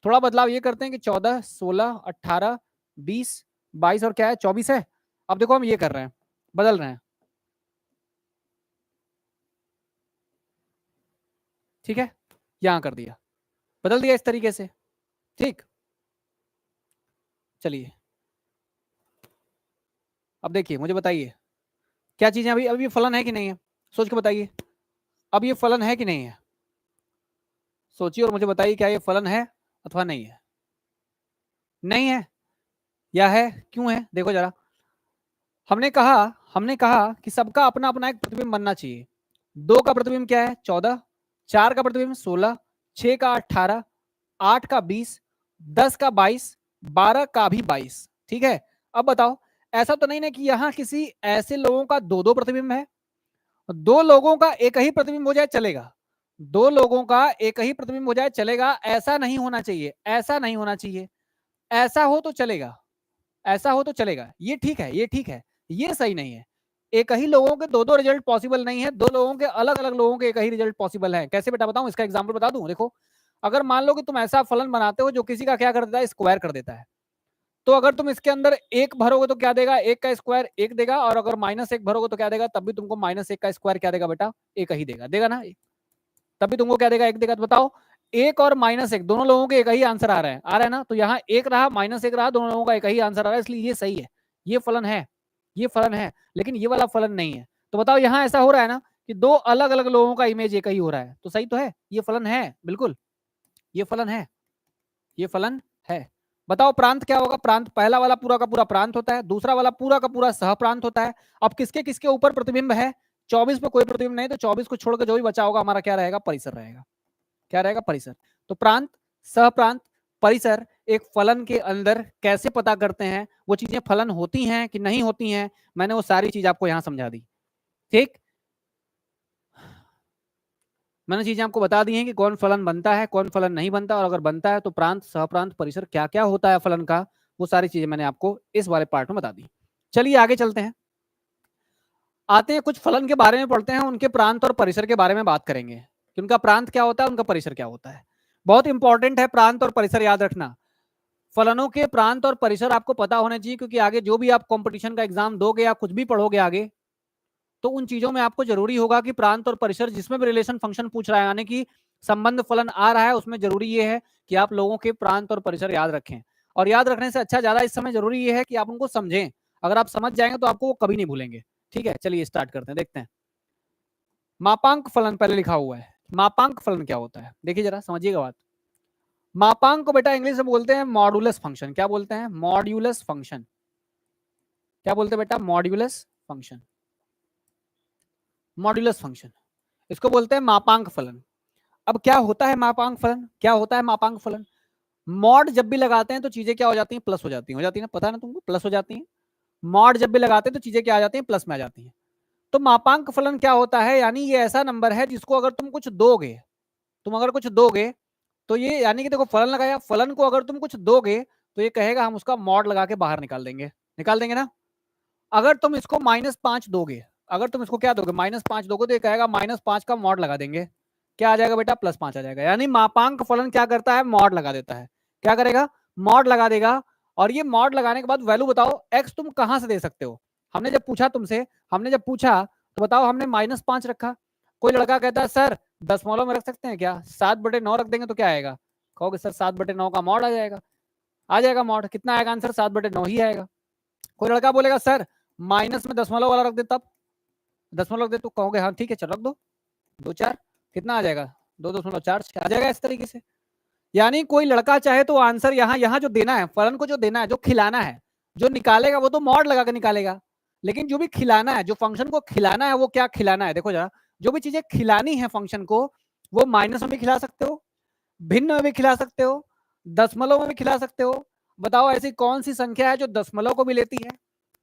थोड़ा बदलाव ये करते हैं कि 14 16 18 20 22 और क्या है? 24 है। अब देखो हम ये कर रहे हैं, बदल रहे हैं। ठीक है, यहां कर दिया, बदल दिया इस तरीके से। ठीक, चलिए अब देखिए, मुझे बताइए क्या चीजें अभी अभी फलन है कि नहीं है? सोच के बताइए। अब ये फलन है कि नहीं है, सोचिए और मुझे बताइए क्या ये फलन है अथवा नहीं है। नहीं है या है, क्यों है, देखो जरा। हमने कहा कि सबका अपना अपना एक प्रतिबिंब बनना चाहिए। 2 का प्रतिबिंब क्या है 14, 4 का प्रतिबिंब 16, 6 का 18, 8 का 20, 10 का 22, 12 का भी 22। ठीक है, अब बताओ ऐसा तो नहीं ना कि यहां किसी ऐसे लोगों का 2-2 प्रतिबिंब है। 2 लोगों का एक ही प्रतिबिंब हो जाए चलेगा, 2 लोगों का एक ही प्रतिबिंब हो जाए चलेगा, ऐसा नहीं होना चाहिए, ऐसा नहीं होना चाहिए। ऐसा हो तो चलेगा, ऐसा हो तो चलेगा, ये ठीक है, ये ठीक है। ये सही नहीं है, एक ही लोगों के 2-2 रिजल्ट पॉसिबल नहीं है, 2 लोगों के अलग अलग लोगों के एक ही रिजल्ट पॉसिबल है। कैसे बेटा बताऊं, इसका एग्जांपल बता दूं। देखो, अगर मान लो कि तुम ऐसा फलन बनाते हो जो किसी का क्या कर देता है, स्क्वायर कर देता है, तो अगर तुम इसके अंदर 1 भरोगे तो क्या देगा, 1 का स्क्वायर 1 देगा, और अगर -1 भरोगे तो क्या देगा, तब भी तुमको -1 का स्क्वायर क्या देगा बेटा, 1 ही देगा, देगा ना, तब भी तुमको क्या देगा, 1 देगा। तो बताओ 1 और -1 दोनों लोगों के एक ही आंसर आ रहा है, आ रहा है ना, तो यहाँ 1 रहा -1 रहा, दोनों लोगों का एक ही आंसर आ रहा है, इसलिए ये सही है, ये फलन है, ये फलन है। लेकिन ये वाला फलन नहीं है। तो बताओ यहाँ ऐसा हो रहा है ना कि 2 अलग अलग लोगों का इमेज एक ही हो रहा है, तो सही तो है, ये फलन है, बिल्कुल ये फलन है, ये फलन है। बताओ प्रांत क्या होगा, प्रांत पहला वाला पूरा का पूरा प्रांत होता है, दूसरा वाला पूरा का पूरा सहप्रांत होता है। अब किसके किसके ऊपर प्रतिबिंब है, 24 पे कोई प्रतिबिंब नहीं, तो 24 को छोड़कर जो भी बचा होगा हमारा क्या रहेगा, परिसर रहेगा। क्या रहेगा, परिसर। तो प्रांत, सहप्रांत, परिसर एक फलन के अंदर कैसे पता करते हैं, वो चीजें फलन होती हैं कि नहीं होती हैं, मैंने वो सारी चीज आपको यहां समझा दी। ठीक, मैंने चीजें आपको बता दी हैं कि कौन फलन बनता है, कौन फलन नहीं बनता, और अगर बनता है तो प्रांत, सहप्रांत, परिसर क्या क्या होता है फलन का, वो सारी चीजें मैंने आपको इस वाले पार्ट में बता दी। चलिए आगे चलते हैं, आते हैं कुछ फलन के बारे में पढ़ते हैं, उनके प्रांत और परिसर के बारे में बात करेंगे कि उनका प्रांत क्या होता है, उनका परिसर क्या होता है। बहुत इंपॉर्टेंट है प्रांत और परिसर याद रखना। फलनों के प्रांत और परिसर आपको पता होना चाहिए, क्योंकि आगे जो भी आप कंपटीशन का एग्जाम दोगे या कुछ भी पढ़ोगे आगे, तो उन चीजों में आपको जरूरी होगा कि प्रांत और परिसर, जिसमें भी रिलेशन फंक्शन पूछ रहा है, यानी कि संबंध फलन आ रहा है, उसमें जरूरी ये है कि आप लोगों के प्रांत और परिसर याद रखें। और याद रखने से अच्छा ज्यादा इस समय जरूरी ये है कि आप उनको समझें। अगर आप समझ जाएंगे तो आपको वो कभी नहीं भूलेंगे। ठीक है, चलिए स्टार्ट करते हैं, देखते हैं। मापांक फलन पहले लिखा हुआ है, मापांक फलन क्या होता है, देखिए जरा समझिएगा बात। मापांक को बेटा इंग्लिश में बोलते हैं मॉड्यूलस फंक्शन। क्या बोलते हैं, मॉड्यूलस फंक्शन। क्या बोलते हैं बेटा, मॉड्यूलस फंक्शन, मॉड्यूलस फंक्शन, इसको बोलते हैं मापांक फलन। अब क्या होता है मापांक फलन, क्या होता है मापांक फलन। मॉड जब भी लगाते हैं तो चीजें क्या हो जाती हैं, प्लस हो जाती हैं, हो जाती है ना, पता है ना तुमको, प्लस हो जाती हैं। मॉड जब भी लगाते हैं तो चीजें क्या आ जाती हैं, प्लस में आ जाती हैं। तो मापांक फलन क्या होता है, यानी ये ऐसा नंबर है जिसको अगर तुम कुछ दोगे, तुम अगर कुछ दोगे तो ये, यानी कि देखो फलन लगाया, फलन को अगर तुम कुछ दोगे तो ये कहेगा हम उसका मॉड लगा के बाहर निकाल देंगे, निकाल देंगे ना। अगर तुम इसको -5 दोगे, अगर तुम इसको क्या दोगे, -5 दोगे, तो ये कहेगा -5 का मॉड लगा देंगे, क्या आ जाएगा बेटा, +5 आ जाएगा। यानी मापांक फलन क्या करता है, मॉड लगा देता है। क्या करेगा, मॉड लगा देगा। और ये मॉड लगाने के बाद वैल्यू बताओ, एक्स तुम कहां से दे सकते हो। हमने जब पूछा तुमसे, हमने जब पूछा तो बताओ, हमने -5 रखा, कोई लड़का कहता है सर दशमलव में रख सकते हैं क्या, 7/9 रख देंगे तो क्या आएगा, कहोगे सर 7/9 का मॉड आ जाएगा, आ जाएगा मॉड, कितना आएगा आंसर, 7/9 ही आएगा। कोई लड़का बोलेगा सर माइनस में दशमलव वाला रख दे, तब दशमलव रख दे, तो कहोगे हाँ ठीक है चल रख दो, 2 4 कितना आ जाएगा, 2.4 आ जाएगा इस तरीके से। यानी कोई लड़का चाहे तो आंसर यहाँ यहाँ जो देना है, फलन को जो देना है, जो खिलाना है, जो निकालेगा वो तो मॉड लगा के निकालेगा, लेकिन जो भी खिलाना है, जो फंक्शन को खिलाना है, वो क्या खिलाना है, देखो जरा, जो भी चीजें खिलानी है फंक्शन को, वो माइनस में भी खिला सकते हो, भिन्न में भी खिला सकते हो, दशमलव में भी खिला सकते हो। बताओ ऐसी कौन सी संख्या है जो दशमलव को भी लेती है,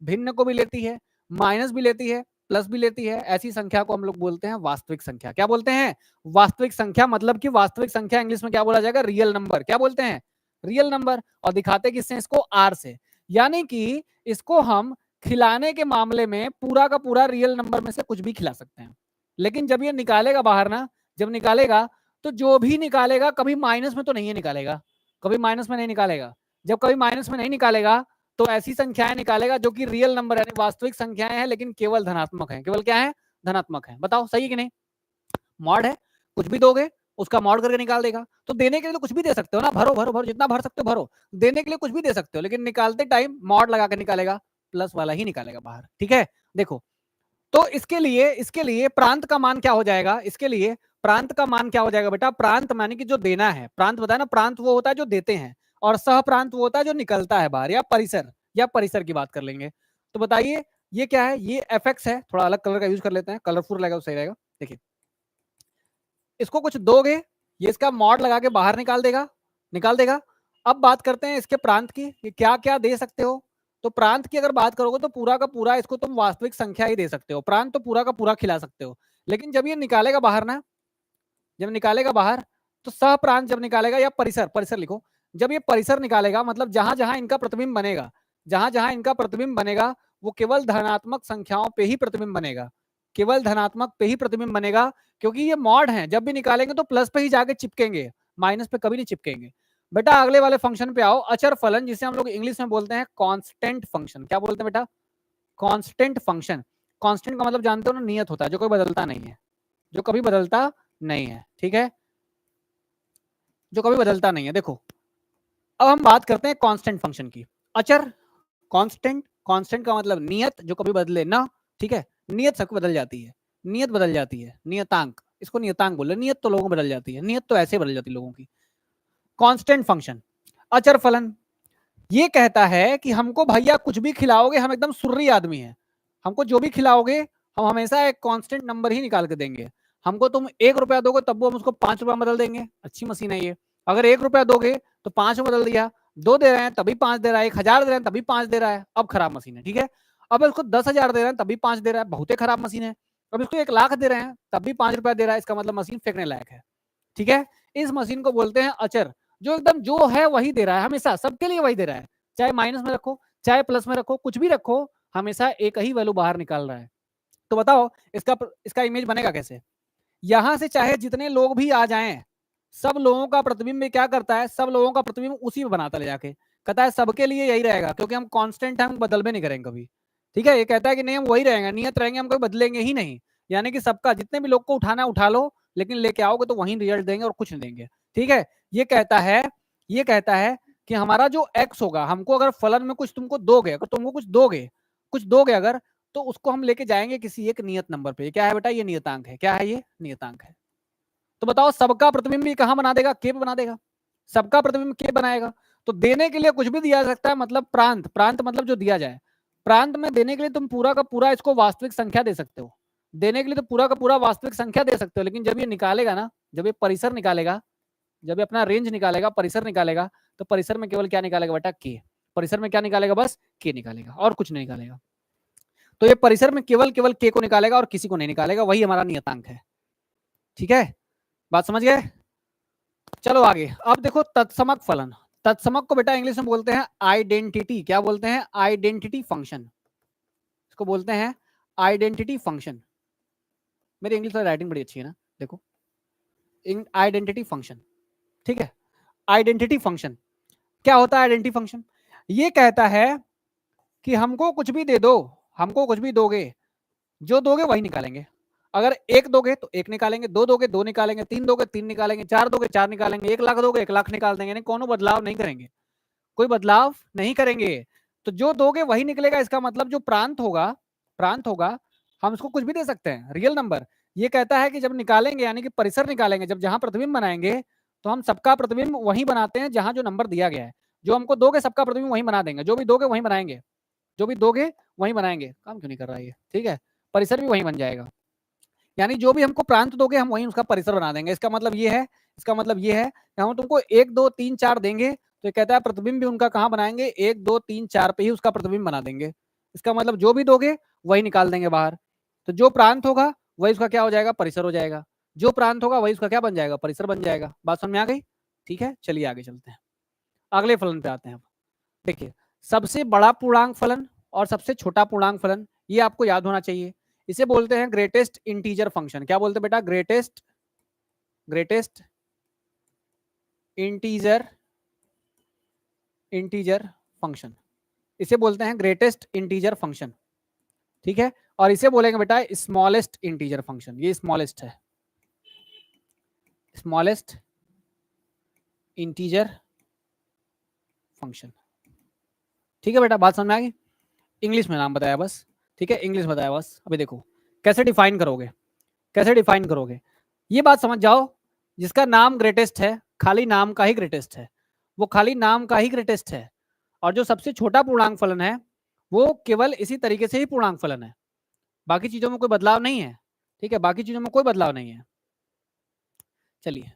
भिन्न को भी लेती है, माइनस भी लेती है, प्लस भी लेती है। ऐसी संख्या को हम लोग बोलते हैं वास्तविक संख्या। क्या बोलते हैं, वास्तविक संख्या। मतलब कि वास्तविक संख्या इंग्लिश में क्या बोला जाएगा, रियल नंबर। क्या बोलते हैं, रियल नंबर। और दिखाते किससे, इसको आर से। यानी कि इसको हम खिलाने के मामले में पूरा का पूरा रियल नंबर में से कुछ भी खिला सकते हैं। लेकिन जब ये निकालेगा बाहर ना, जब निकालेगा तो जो भी निकालेगा कभी माइनस में तो नहीं निकालेगा, कभी माइनस में नहीं निकालेगा। जब कभी माइनस में नहीं निकालेगा तो ऐसी संख्याएं निकालेगा जो कि रियल नंबर यानी वास्तविक संख्याएं हैं, लेकिन केवल धनात्मक हैं। केवल क्या है, धनात्मक है। बताओ सही है कि नहीं, मॉड है, कुछ भी दोगे उसका मॉड करके निकाल देगा। तो देने के लिए तो कुछ भी दे सकते हो ना, भरो भरो भरो, जितना भर सकते हो भरो, देने के लिए कुछ भी दे सकते हो, लेकिन निकालते टाइम मॉड लगा के निकालेगा, प्लस वाला ही निकालेगा बाहर। ठीक है, देखो तो इसके लिए प्रांत का मान क्या हो जाएगा, इसके लिए प्रांत का मान क्या हो जाएगा बेटा, प्रांत माने कि जो देना है, प्रांत बताया ना, प्रांत वो होता है जो देते हैं और सह प्रांत वो होता है जो निकलता है बाहर, या परिसर की बात कर लेंगे। तो बताइए ये क्या है, ये एफएक्स है, थोड़ा अलग कलर का यूज कर लेते हैं, कलरफुल रहेगा तो सही रहेगा। देखिए इसको कुछ दोगे, ये इसका मॉड लगा के बाहर निकाल देगा। अब बात करते हैं इसके प्रांत की, कि क्या क्या दे सकते हो। तो प्रांत की अगर बात करोगे तो पूरा का पूरा इसको तुम वास्तविक संख्या ही दे सकते हो, प्रांत तो पूरा का पूरा खिला सकते हो। लेकिन जब ये निकालेगा बाहर ना, जब निकालेगा बाहर, तो सह प्रांत जब निकालेगा, या परिसर, परिसर लिखो, जब ये परिसर निकालेगा मतलब जहां जहां इनका प्रतिबिंब बनेगा, जहां जहां इनका प्रतिबिंब बनेगा वो केवल धनात्मक संख्याओं पे ही प्रतिबिंब बनेगा, केवल धनात्मक पे ही प्रतिबिंब बनेगा। क्योंकि ये मॉड है, जब भी निकालेंगे तो प्लस पे ही जाके चिपकेंगे, माइनस पे कभी नहीं चिपकेंगे। बेटा अगले वाले फंक्शन पे आओ, अचर फलन, जिसे हम लोग इंग्लिश में बोलते हैं कांस्टेंट फंक्शन। क्या बोलते हैं बेटा, कांस्टेंट फंक्शन। कांस्टेंट का मतलब जानते हो ना, नियत होता है, जो कोई बदलता नहीं है, जो कभी बदलता नहीं है, ठीक है, जो कभी बदलता नहीं है। देखो अब हम बात करते हैं कांस्टेंट फंक्शन की। अचर, कांस्टेंट, कांस्टेंट का मतलब नियत, जो कभी बदले ना, ठीक है, नियत सबको बदल जाती है, नियत बदल जाती है, नियतांक, इसको नियतांक बोले, नियत तो लोगों को बदल जाती है, नियत तो ऐसे बदल जाती है लोगों की। कांस्टेंट फंक्शन, अचर फलन, ये कहता है कि हमको भैया कुछ भी खिलाओगे, हम एकदम सुर्री आदमी है, हमको जो भी खिलाओगे हम हमेशा एक कांस्टेंट नंबर ही निकाल के देंगे। हमको तुम 1 रुपया दोगे तब वो हम उसको 5 रुपया बदल देंगे, अच्छी मशीन है ये। अगर 1 रुपया दोगे तो 5 में बदल दिया, 2 दे रहे हैं तभी 5 दे रहा है, 1,000 दे रहे हैं तभी 5 दे रहा है, अब खराब मशीन है, ठीक है। अब इसको 10,000 दे रहे हैं तभी 5 दे रहा है, बहुत ही खराब मशीन है। अब इसको 1,00,000 दे रहे हैं तब भी 5 रुपया दे रहा है, इसका मतलब मशीन फेंकने लायक है, ठीक है। इस मशीन को बोलते हैं अचर, जो एकदम जो है वही दे रहा है, हमेशा सबके लिए वही दे रहा है, चाहे माइनस में रखो चाहे प्लस में रखो, कुछ भी रखो, हमेशा एक ही वैल्यू बाहर निकाल रहा है। तो बताओ इसका इसका इमेज बनेगा कैसे। यहां से चाहे जितने लोग भी आ जाएं, सब लोगों का प्रतिबिंब क्या करता है, सब लोगों का प्रतिबिंब उसी में बनाता ले जाके, कहता है सबके लिए यही रहेगा, क्योंकि हम कांस्टेंट है, हम बदल भी नहीं करेंगे कभी, ठीक है। ये कहता है कि नहीं हम वही रहेंगे, नियत रहेंगे, हम कभी बदलेंगे ही नहीं। यानी कि सबका, जितने भी लोग को उठाना उठा लो, लेकिन लेके आओगे तो वही रिजल्ट देंगे और कुछ नहीं देंगे, ठीक है। ये कहता है कि हमारा जो एक्स होगा, हमको अगर फलन में कुछ तुमको दोगे, अगर तुमको कुछ दोगे अगर, तो उसको हम लेके जाएंगे किसी एक नियत नंबर पे। क्या है बेटा, ये नियतांक है, क्या है ये, नियतांक है। तो बताओ सबका प्रतिबिंब भी कहां बना देगा, के पे बना देगा, सबका प्रतिबिंब के बनाएगा। तो देने के लिए कुछ भी दिया जा सकता है, मतलब प्रांत, प्रांत मतलब जो दिया जाए, प्रांत में देने के लिए तुम पूरा का पूरा इसको वास्तविक संख्या दे सकते हो, देने के लिए तो पूरा का पूरा वास्तविक संख्या दे सकते हो। लेकिन जब ये निकालेगा ना, जब ये परिसर निकालेगा, जब ये अपना रेंज निकालेगा, परिसर निकालेगा, तो परिसर में केवल क्या निकालेगा बेटा, के। परिसर में क्या निकालेगा, बस के निकालेगा और कुछ नहीं निकालेगा। तो ये परिसर में केवल केवल के को निकालेगा और किसी को नहीं निकालेगा, वही हमारा नियतांक है, ठीक है, बात समझ गए। चलो आगे, अब देखो तत्समक फलन। तत्समक को बेटा इंग्लिश में बोलते हैं आइडेंटिटी, क्या बोलते हैं, आइडेंटिटी फंक्शन, इसको बोलते हैं आइडेंटिटी फंक्शन। मेरी इंग्लिश वाली राइटिंग बड़ी अच्छी है ना, देखो, आइडेंटिटी फंक्शन, ठीक है। आइडेंटिटी फंक्शन क्या होता है, आइडेंटिटी फंक्शन ये कहता है कि हमको कुछ भी दे दो, हमको कुछ भी दोगे, जो दोगे वही निकालेंगे। अगर 1 दोगे तो 1 निकालेंगे, 2 दोगे 2 निकालेंगे, 3 दोगे 3 निकालेंगे, 4 दोगे 4 निकालेंगे, 1,00,000 दोगे 1,00,000 निकाल देंगे, यानी कोनो बदलाव नहीं करेंगे, कोई बदलाव नहीं करेंगे। तो जो दोगे वही निकलेगा, इसका मतलब जो प्रांत होगा, हम उसको कुछ भी दे सकते हैं, रियल नंबर। ये कहता है कि जब निकालेंगे, यानी कि परिसर निकालेंगे, जब जहां प्रतिबिंब बनाएंगे, तो हम सबका प्रतिबिंब वही बनाते हैं जहां जो नंबर दिया गया है। जो हमको दोगे सबका प्रतिबिंब वही बना देंगे, जो भी दोगे वही बनाएंगे, जो भी दोगे वही बनाएंगे। काम क्यों नहीं कर रहा है ये, ठीक है, परिसर भी वही बन जाएगा। यानी जो भी हमको प्रांत दोगे हम वहीं उसका परिसर बना देंगे। इसका मतलब ये है, इसका मतलब ये है कि हम तुमको 1 2 3 4 देंगे, तो ये कहता है प्रतिबिंब भी उनका कहाँ बनाएंगे, 1 2 3 4 पे ही उसका प्रतिबिंब बना देंगे। इसका मतलब जो भी दोगे वही निकाल देंगे बाहर। तो जो प्रांत होगा वही उसका क्या हो जाएगा, परिसर हो जाएगा। जो प्रांत होगा वही उसका क्या बन जाएगा, परिसर बन जाएगा। बात समझ में आ गई, ठीक है। चलिए आगे चलते हैं, अगले फलन पे आते हैं। देखिए सबसे बड़ा पूर्णांक फलन और सबसे छोटा पूर्णांक फलन, ये आपको याद होना चाहिए। इसे बोलते हैं ग्रेटेस्ट इंटीजर फंक्शन। क्या बोलते हैं बेटा, ग्रेटेस्ट इंटीजर फंक्शन, इसे बोलते हैं ग्रेटेस्ट इंटीजर फंक्शन, ठीक है। और इसे बोलेंगे बेटा स्मॉलेस्ट इंटीजर फंक्शन, ये स्मॉलेस्ट है, स्मॉलेस्ट इंटीजर फंक्शन, ठीक है बेटा। बात समझ में आ गई, इंग्लिश में नाम बताया बस, ठीक है, इंग्लिश बताया बस। अभी देखो कैसे डिफाइन करोगे, कैसे डिफाइन करोगे? ये बात समझ जाओ, जिसका नाम ग्रेटेस्ट है, खाली नाम का ही ग्रेटेस्ट है, वो खाली नाम का ही ग्रेटेस्ट है। और जो सबसे छोटा पूर्णांक फलन है वो केवल इसी तरीके से ही पूर्णांक फलन है, बाकी चीजों में कोई बदलाव नहीं है। ठीक है, बाकी चीजों में कोई बदलाव नहीं है। चलिए,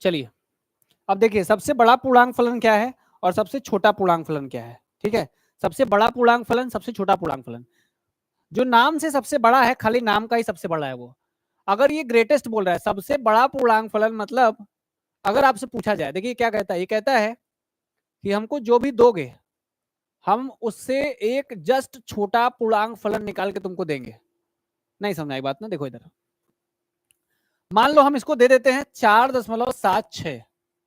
चलिए, अब देखिए सबसे बड़ा पूर्णांक फलन क्या है और सबसे छोटा पूर्णांक फलन क्या है। ठीक है, सबसे बड़ा पूर्णांक फलन, सबसे छोटा पूर्णांक फलन। जो नाम से सबसे बड़ा है, खाली नाम का ही सबसे बड़ा है वो। अगर ये ग्रेटेस्ट बोल रहा है सबसे बड़ा पूर्णांक फलन, मतलब अगर आपसे पूछा जाए, देखिए क्या कहता है, ये कहता है कि हमको जो भी दोगे हम उससे एक जस्ट छोटा पूर्णांक फलन निकाल के तुमको देंगे। नहीं समझ आई बात ना? देखो इधर, मान लो हम इसको दे देते हैं 4.76,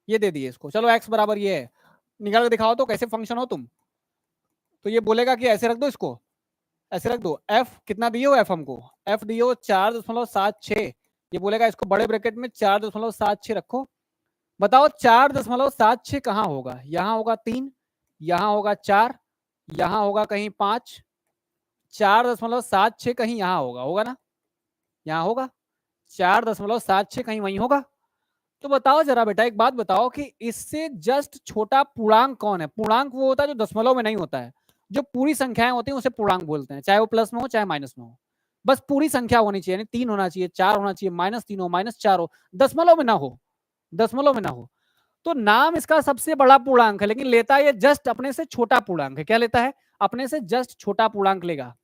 ये दे दिए इसको, चलो x बराबर ये है, निकाल के दिखाओ तो कैसे फंक्शन हो तुम। तो ये बोलेगा कि ऐसे रख दो, इसको ऐसे रख दो, f कितना दिए हो, f हमको f दिए हो 4.76, ये बोलेगा इसको बड़े ब्रैकेट में 4.76 रखो। बताओ 4.76 कहाँ होगा? यहाँ होगा 3, यहाँ होगा 4, यहाँ होगा कहीं 5, 4.76 कहीं यहाँ होगा, होगा ना? यहाँ होगा 4.76 कहीं वहीं होगा। तो बताओ जरा बेटा, एक बात बताओ कि इससे जस्ट छोटा पूर्णांक कौन है? पूर्णांक वो होता है जो दशमलव में नहीं होता है, जो पूरी संख्याएं होती हैं उसे पूर्णांक बोलते हैं, चाहे वो प्लस में हो चाहे माइनस में हो। बस पूरी संख्या होनी चाहिए, यानी 3 होना चाहिए, 4 होना चाहिए, -3 हो, -4 हो, दशमलव में ना हो, दशमलव में ना हो। तो नाम इसका सबसे बड़ा पूर्णांक है, लेकिन लेता ये जस्ट अपने से छोटा पूर्णांक है। क्या लेता है? अपने से जस्ट छोटा पूर्णांक लेगा,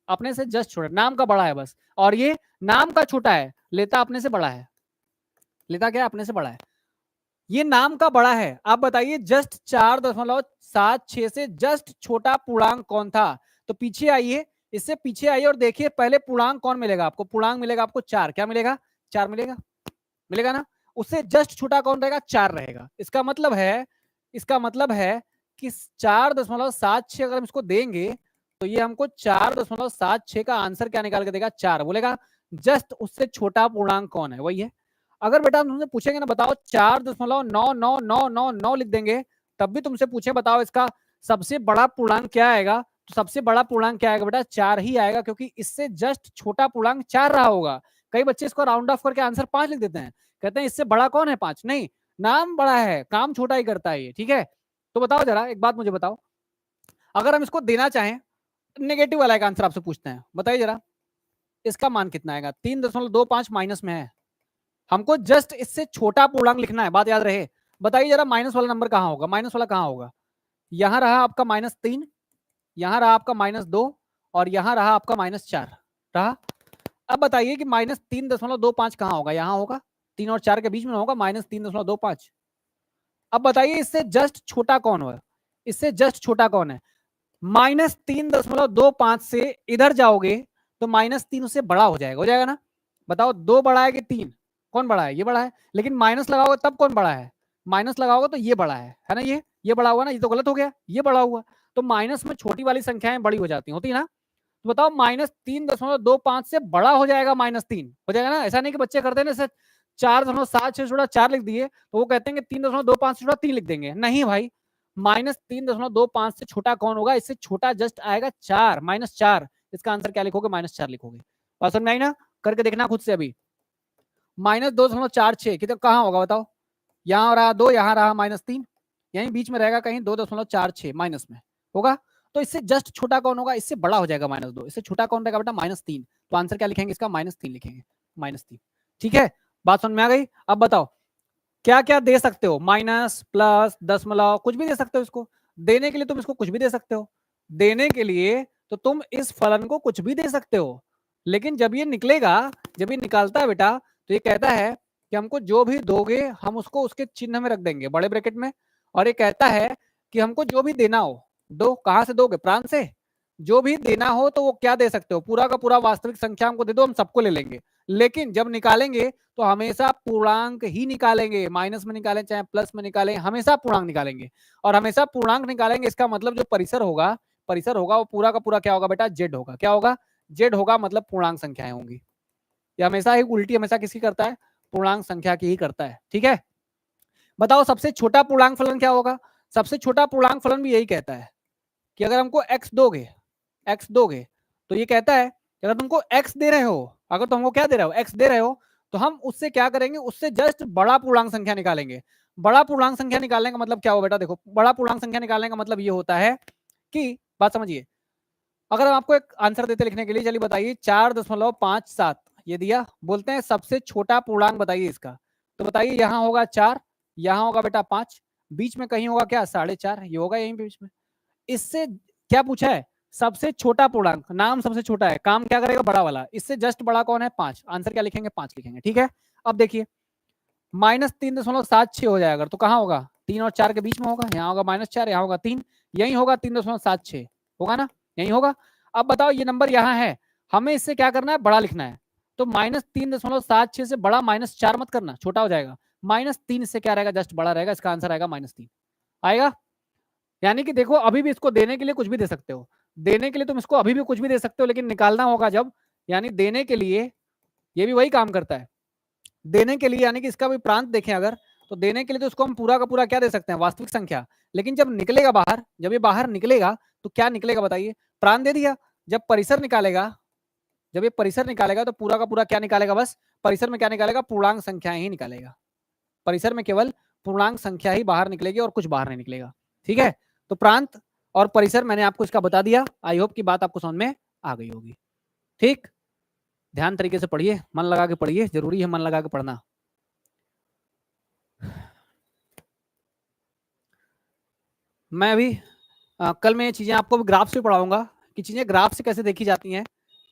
अपने से जस्ट छोटा, नाम का बड़ा है बस, और ये नाम का छोटा है, लेता अपने से बड़ा है। लेता क्या है? अपने से बड़ा है। ये नाम का बड़ा है। आप बताइए जस्ट 4.76 से जस्ट छोटा पूर्णांक कौन था? तो पीछे आइए, इससे पीछे आइए और देखिए पहले पूर्णांक कौन मिलेगा आपको? पूर्णांक मिलेगा आपको 4। क्या मिलेगा? 4 मिलेगा, मिलेगा ना? उससे जस्ट छोटा कौन रहेगा? 4 रहेगा। इसका मतलब है, इसका मतलब है कि 4.76 अगर हम इसको देंगे तो ये हमको 4.76 का आंसर क्या निकाल के देगा? 4। बोलेगा जस्ट उससे छोटा पूर्णांक कौन है? वही है। अगर बेटा हम तुमसे पूछेंगे ना, बताओ 4.99999 लिख देंगे, तब भी तुमसे पूछे बताओ इसका सबसे बड़ा पूर्णांक क्या आएगा, तो सबसे बड़ा पूर्णांक क्या आएगा बेटा? 4 ही आएगा, क्योंकि इससे जस्ट छोटा पूर्णांक 4 रहा होगा। कई बच्चे इसको राउंड ऑफ करके आंसर 5 लिख देते हैं, कहते हैं इससे बड़ा कौन है 5? नहीं, नाम बड़ा है, काम छोटा ही करता है ये। ठीक है, तो बताओ जरा एक बात मुझे बताओ, अगर हम इसको देना चाहें, नेगेटिव वाला एक आंसर आपसे पूछते हैं, बताइए जरा इसका मान कितना आएगा? 3.25 माइनस में है, हमको जस्ट इससे छोटा पूर्णांक लिखना है, बात याद रहे। बताइए जरा माइनस वाला नंबर कहां होगा? माइनस वाला कहां होगा? यहां रहा आपका -3, यहां रहा आपका -2, और यहां रहा आपका -4 रहा। अब बताइए कि -3.25 कहां होगा? यहां होगा, 3 और 4 के बीच में होगा -3.25। अब बताइए इससे जस्ट छोटा कौन है? इससे जस्ट छोटा कौन है? -3.25 से इधर जाओगे तो -3 उससे बड़ा हो जाएगा ना? बताओ 2 बड़ा है कि 3? कौन बड़ा है? ये बड़ा है। लेकिन माइनस लगाओगे तब कौन बड़ा है? माइनस लगाओगे तो ये बड़ा है ना? ये बड़ा हुआ ना? ये तो गलत हो गया, ये बड़ा हुआ। तो माइनस में छोटी वाली संख्याएं बड़ी हो जाती होती ना? तो बताओ -3.25 से बड़ा हो जाएगा -3 हो जाएगा ना? ऐसा नहीं कि बच्चे करते ना, 4.76 से 4 लिख दिए तो वो कहते हैं कि 3.25 से 3 लिख देंगे। नहीं भाई, -3.25 से छोटा कौन होगा? इससे छोटा जस्ट आएगा 4, -4। इसका आंसर क्या लिखोगे? -4 लिखोगे। बात समझ में आई ना? करके देखना खुद से अभी। -2.46 कितना कहां होगा बताओ? यहां रहा 2, यहां रहा -3, यहीं बीच में रहेगा कहीं 2.46 माइनस में होगा। तो इससे जस्ट छोटा कौन होगा? इससे बड़ा हो जाएगा -2। इससे छोटा कौन रहेगा बेटा? -3। तो आंसर क्या लिखेंगे इसका? -3 लिखेंगे, -3। ठीक है, बात समझ में आ गई? अब बताओ क्या क्या दे सकते हो? माइनस, प्लस, दशमलव, कुछ भी दे सकते हो। इसको देने के लिए तुम इसको कुछ भी दे सकते हो, देने के लिए तो तुम इस फलन को कुछ भी दे सकते हो। लेकिन जब ये निकलेगा, जब ये निकालता है बेटा, तो ये कहता है कि हमको जो भी दोगे हम उसको उसके चिन्ह में रख देंगे, बड़े ब्रैकेट में। और ये कहता है कि हमको जो भी देना हो दो। कहां से दोगे? प्राण से। जो भी देना हो तो वो क्या दे सकते हो, पूरा का पूरा वास्तविक संख्या हमको दे दो, हम सबको ले लेंगे। लेकिन जब निकालेंगे तो हमेशा पूर्णांक ही निकालेंगे, माइनस में निकालें चाहे प्लस में निकालें, हमेशा पूर्णांक निकालेंगे। और हमेशा पूर्णांक निकालेंगे, इसका मतलब जो परिसर होगा वो पूरा का पूरा क्या होगा बेटा, जेड होगा। क्या होगा, जेड होगा, मतलब पूर्णांक संख्याएं होंगी। ये हमेशा ही उल्टी हमेशा किसकी करता है, पूर्णांक संख्या की ही करता है। ठीक है, बताओ सबसे छोटा पूर्णांक फलन क्या होगा। सबसे छोटा पूर्णांक फलन भी यही कहता है कि अगर हमको एक्स दोगे तो ये कहता है कि अगर तुमको एक्स दे रहे हो, अगर तुमको क्या दे रहे हो, एक्स दे रहे हो, तो हम उससे क्या करेंगे, उससे जस्ट बड़ा पूर्णांक संख्या निकालेंगे। बड़ा पूर्णांक संख्या निकालने का मतलब क्या हो बेटा, देखो बड़ा पूर्णांक संख्या निकालने का मतलब ये होता है कि, बात समझिए, अगर हम आपको एक आंसर देते लिखने के लिए, चलिए बताइए 4.57 ये दिया, बोलते हैं सबसे छोटा पूर्णांक बताइए इसका, तो बताइए यहाँ होगा 4, यहाँ होगा बेटा 5, बीच में कहीं होगा क्या 4.5, ये होगा यहीं बीच में। इससे क्या पूछा है, सबसे छोटा पूर्णांक, नाम सबसे छोटा है, काम क्या करेगा बड़ा वाला, इससे जस्ट बड़ा कौन है 5, आंसर क्या लिखेंगे 5 लिखेंगे। ठीक है, अब देखिए -3.76 हो जाएगा तो कहाँ होगा, 3 और 4 के बीच में होगा, यहाँ होगा -4, यहाँ होगा 3, यही होगा 3.76 होगा ना, यही होगा। अब बताओ ये नंबर यहाँ है, हमें इससे क्या करना है, बड़ा लिखना है, तो -3.76 से बड़ा -4 मत करना, छोटा हो जाएगा, -3 से क्या रहेगा, जस्ट बड़ा रहेगा, इसका आंसर आएगा -3 आएगा। यानी कि देखो अभी भी इसको देने के लिए कुछ भी दे सकते हो, देने के लिए तुम इसको अभी भी कुछ भी दे सकते हो, लेकिन निकालना होगा जब, यानी देने के लिए ये भी वही काम करता है, देने के लिए, यानी कि इसका भी प्रांत देखें अगर, तो देने के लिए तो इसको हम पूरा का पूरा क्या दे सकते हैं, वास्तविक संख्या, लेकिन जब निकलेगा बाहर, जब ये बाहर निकलेगा तो क्या निकलेगा बताइए, प्रांत दे दिया। जब परिसर निकालेगा, जब ये परिसर निकालेगा तो पूरा का पूरा क्या निकालेगा, बस परिसर में क्या निकालेगा, पूर्णांक संख्याएं ही निकालेगा, परिसर में केवल पूर्णांक संख्या ही बाहर निकलेगी और कुछ बाहर नहीं निकलेगा। ठीक है, तो प्रांत और परिसर मैंने आपको इसका बता दिया, आई होप की बात आपको समझ में आ गई होगी। ठीक, ध्यान तरीके से पढ़िए, मन लगा के पढ़िए, जरूरी है मन लगा के पढ़ना। मैं अभी कल मैं ये चीजें आपको ग्राफ से पढ़ाऊंगा कि चीजें ग्राफ से कैसे देखी जाती हैं,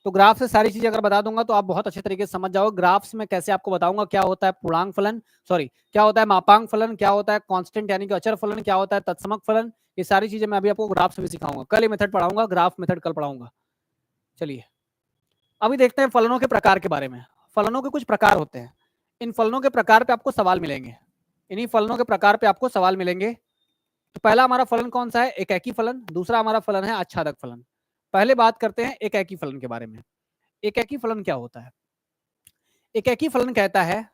तो ग्राफ से सारी चीजें अगर बता दूंगा तो आप बहुत अच्छे तरीके से समझ जाओगे। ग्राफ्स में कैसे आपको बताऊंगा क्या होता है पूर्णांक फलन, सॉरी क्या होता है मापांक फलन, क्या होता है कांस्टेंट यानी कि अचर फलन, क्या होता है तत्समक फलन, ये सारी चीजें मैं अभी आपको ग्राफ से भी सिखाऊंगा। कल ये मेथड पढ़ाऊंगा, ग्राफ मेथड कल पढ़ाऊंगा। चलिए अभी देखते हैं फलनों के प्रकार के बारे में। फलनों के कुछ प्रकार होते हैं, इन फलनों के प्रकार पे आपको सवाल मिलेंगे, इन्हीं फलनों के प्रकार पे आपको सवाल मिलेंगे। तो पहला हमारा फलन कौन सा है, एकाकी फलन, दूसरा हमारा फलन है आच्छादक फलन। पहले बात करते हैं एकाकी फलन के बारे में। एकाकी फलन क्या होता है, एकाकी फलन कहता है,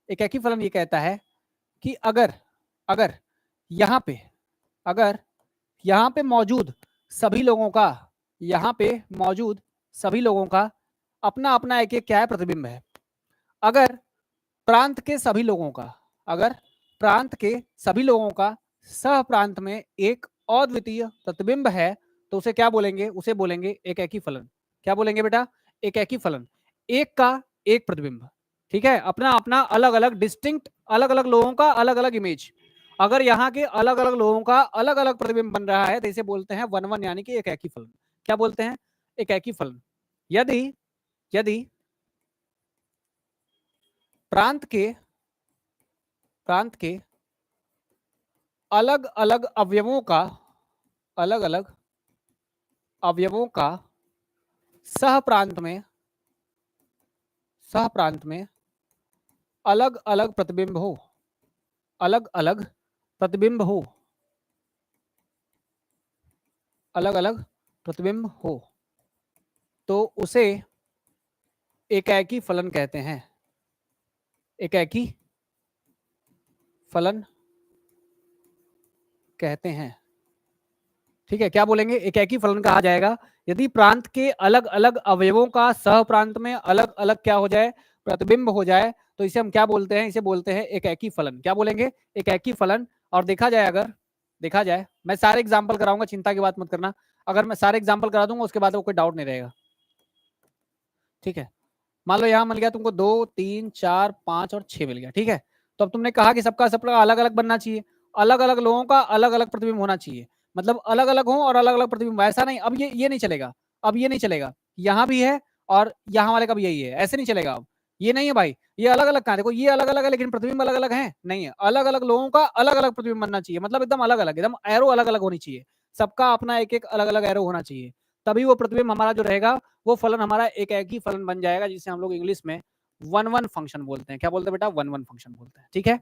एकाकी फलन ये कहता है कि अगर अगर यहाँ पे अगर यहाँ पे मौजूद सभी लोगों का, यहाँ पे मौजूद सभी लोगों का अपना अपना एक एक क्या है, प्रतिबिंब है। अगर प्रांत के सभी लोगों का, अगर प्रांत के सभी लोगों का सह प्रांत में एक अद्वितीय प्रतिबिंब है तो उसे क्या बोलेंगे, उसे बोलेंगे एकाकी फलन। क्या बोलेंगे बेटा, एकाकी फलन, एक का एक प्रतिबिंब। ठीक है, अपना अपना अलग अलग डिस्टिंक्ट, अलग अलग लोगों का अलग अलग इमेज, अगर यहाँ के अलग अलग लोगों का अलग अलग प्रतिबिंब बन रहा है तो इसे बोलते हैं वन वन यानी कि एकाकी फलन। क्या बोलते हैं, एकाकी फलन। यदि यदि प्रांत के अलग अलग अवयवों का, अलग अलग अवयवों का सह प्रांत में अलग अलग प्रतिबिंब हो, अलग अलग प्रतिबिंब हो, अलग अलग प्रतिबिंब हो, तो उसे एकाकी फलन कहते हैं, एकाकी फलन कहते हैं। ठीक है, क्या बोलेंगे, एकाकी फलन कहा जाएगा यदि प्रांत के अलग अलग अवयवों का सह प्रांत में अलग अलग क्या हो जाए, प्रतिबिंब हो जाए, तो इसे हम क्या बोलते हैं, इसे बोलते हैं एकाकी फलन। क्या बोलेंगे, एकाकी फलन। और देखा जाए, अगर देखा जाए, मैं सारे एग्जाम्पल कराऊंगा, चिंता की बात मत करना, अगर मैं सारे एग्जाम्पल करा दूंगा उसके बाद वो कोई डाउट नहीं रहेगा। ठीक है, मान लो यहाँ मिल गया तुमको 2 3 4 5 और 6 मिल गया। ठीक है, तो अब तुमने कहा कि सबका सबका अलग अलग बनना चाहिए, अलग अलग लोगों का अलग अलग प्रतिबिंब होना चाहिए, मतलब अलग अलग हो और अलग अलग प्रतिबिंब। ऐसा नहीं, अब ये नहीं चलेगा, अब ये नहीं चलेगा, यहाँ भी है और यहाँ वाले का भी यही है, ऐसे नहीं चलेगा। अब ये नहीं है भाई, ये अलग अलग कहाँ, देखो ये अलग अलग है लेकिन प्रतिबिंब अलग अलग है, नहीं है, अलग अलग लोगों का अलग अलग प्रतिबिंब बनना चाहिए, मतलब एकदम अलग अलग, एकदम एरो अलग अलग होनी चाहिए, सबका अपना एक एक अलग अलग एरो होना चाहिए, तभी वो प्रतिबिंब हमारा जो रहेगा वो फलन हमारा एक ही फलन बन जाएगा, जिसे हम लोग इंग्लिश में 1-1 फंक्शन बोलते हैं। क्या बोलते हैं बेटा? 1-1 फंक्शन बोलते हैं। ठीक है,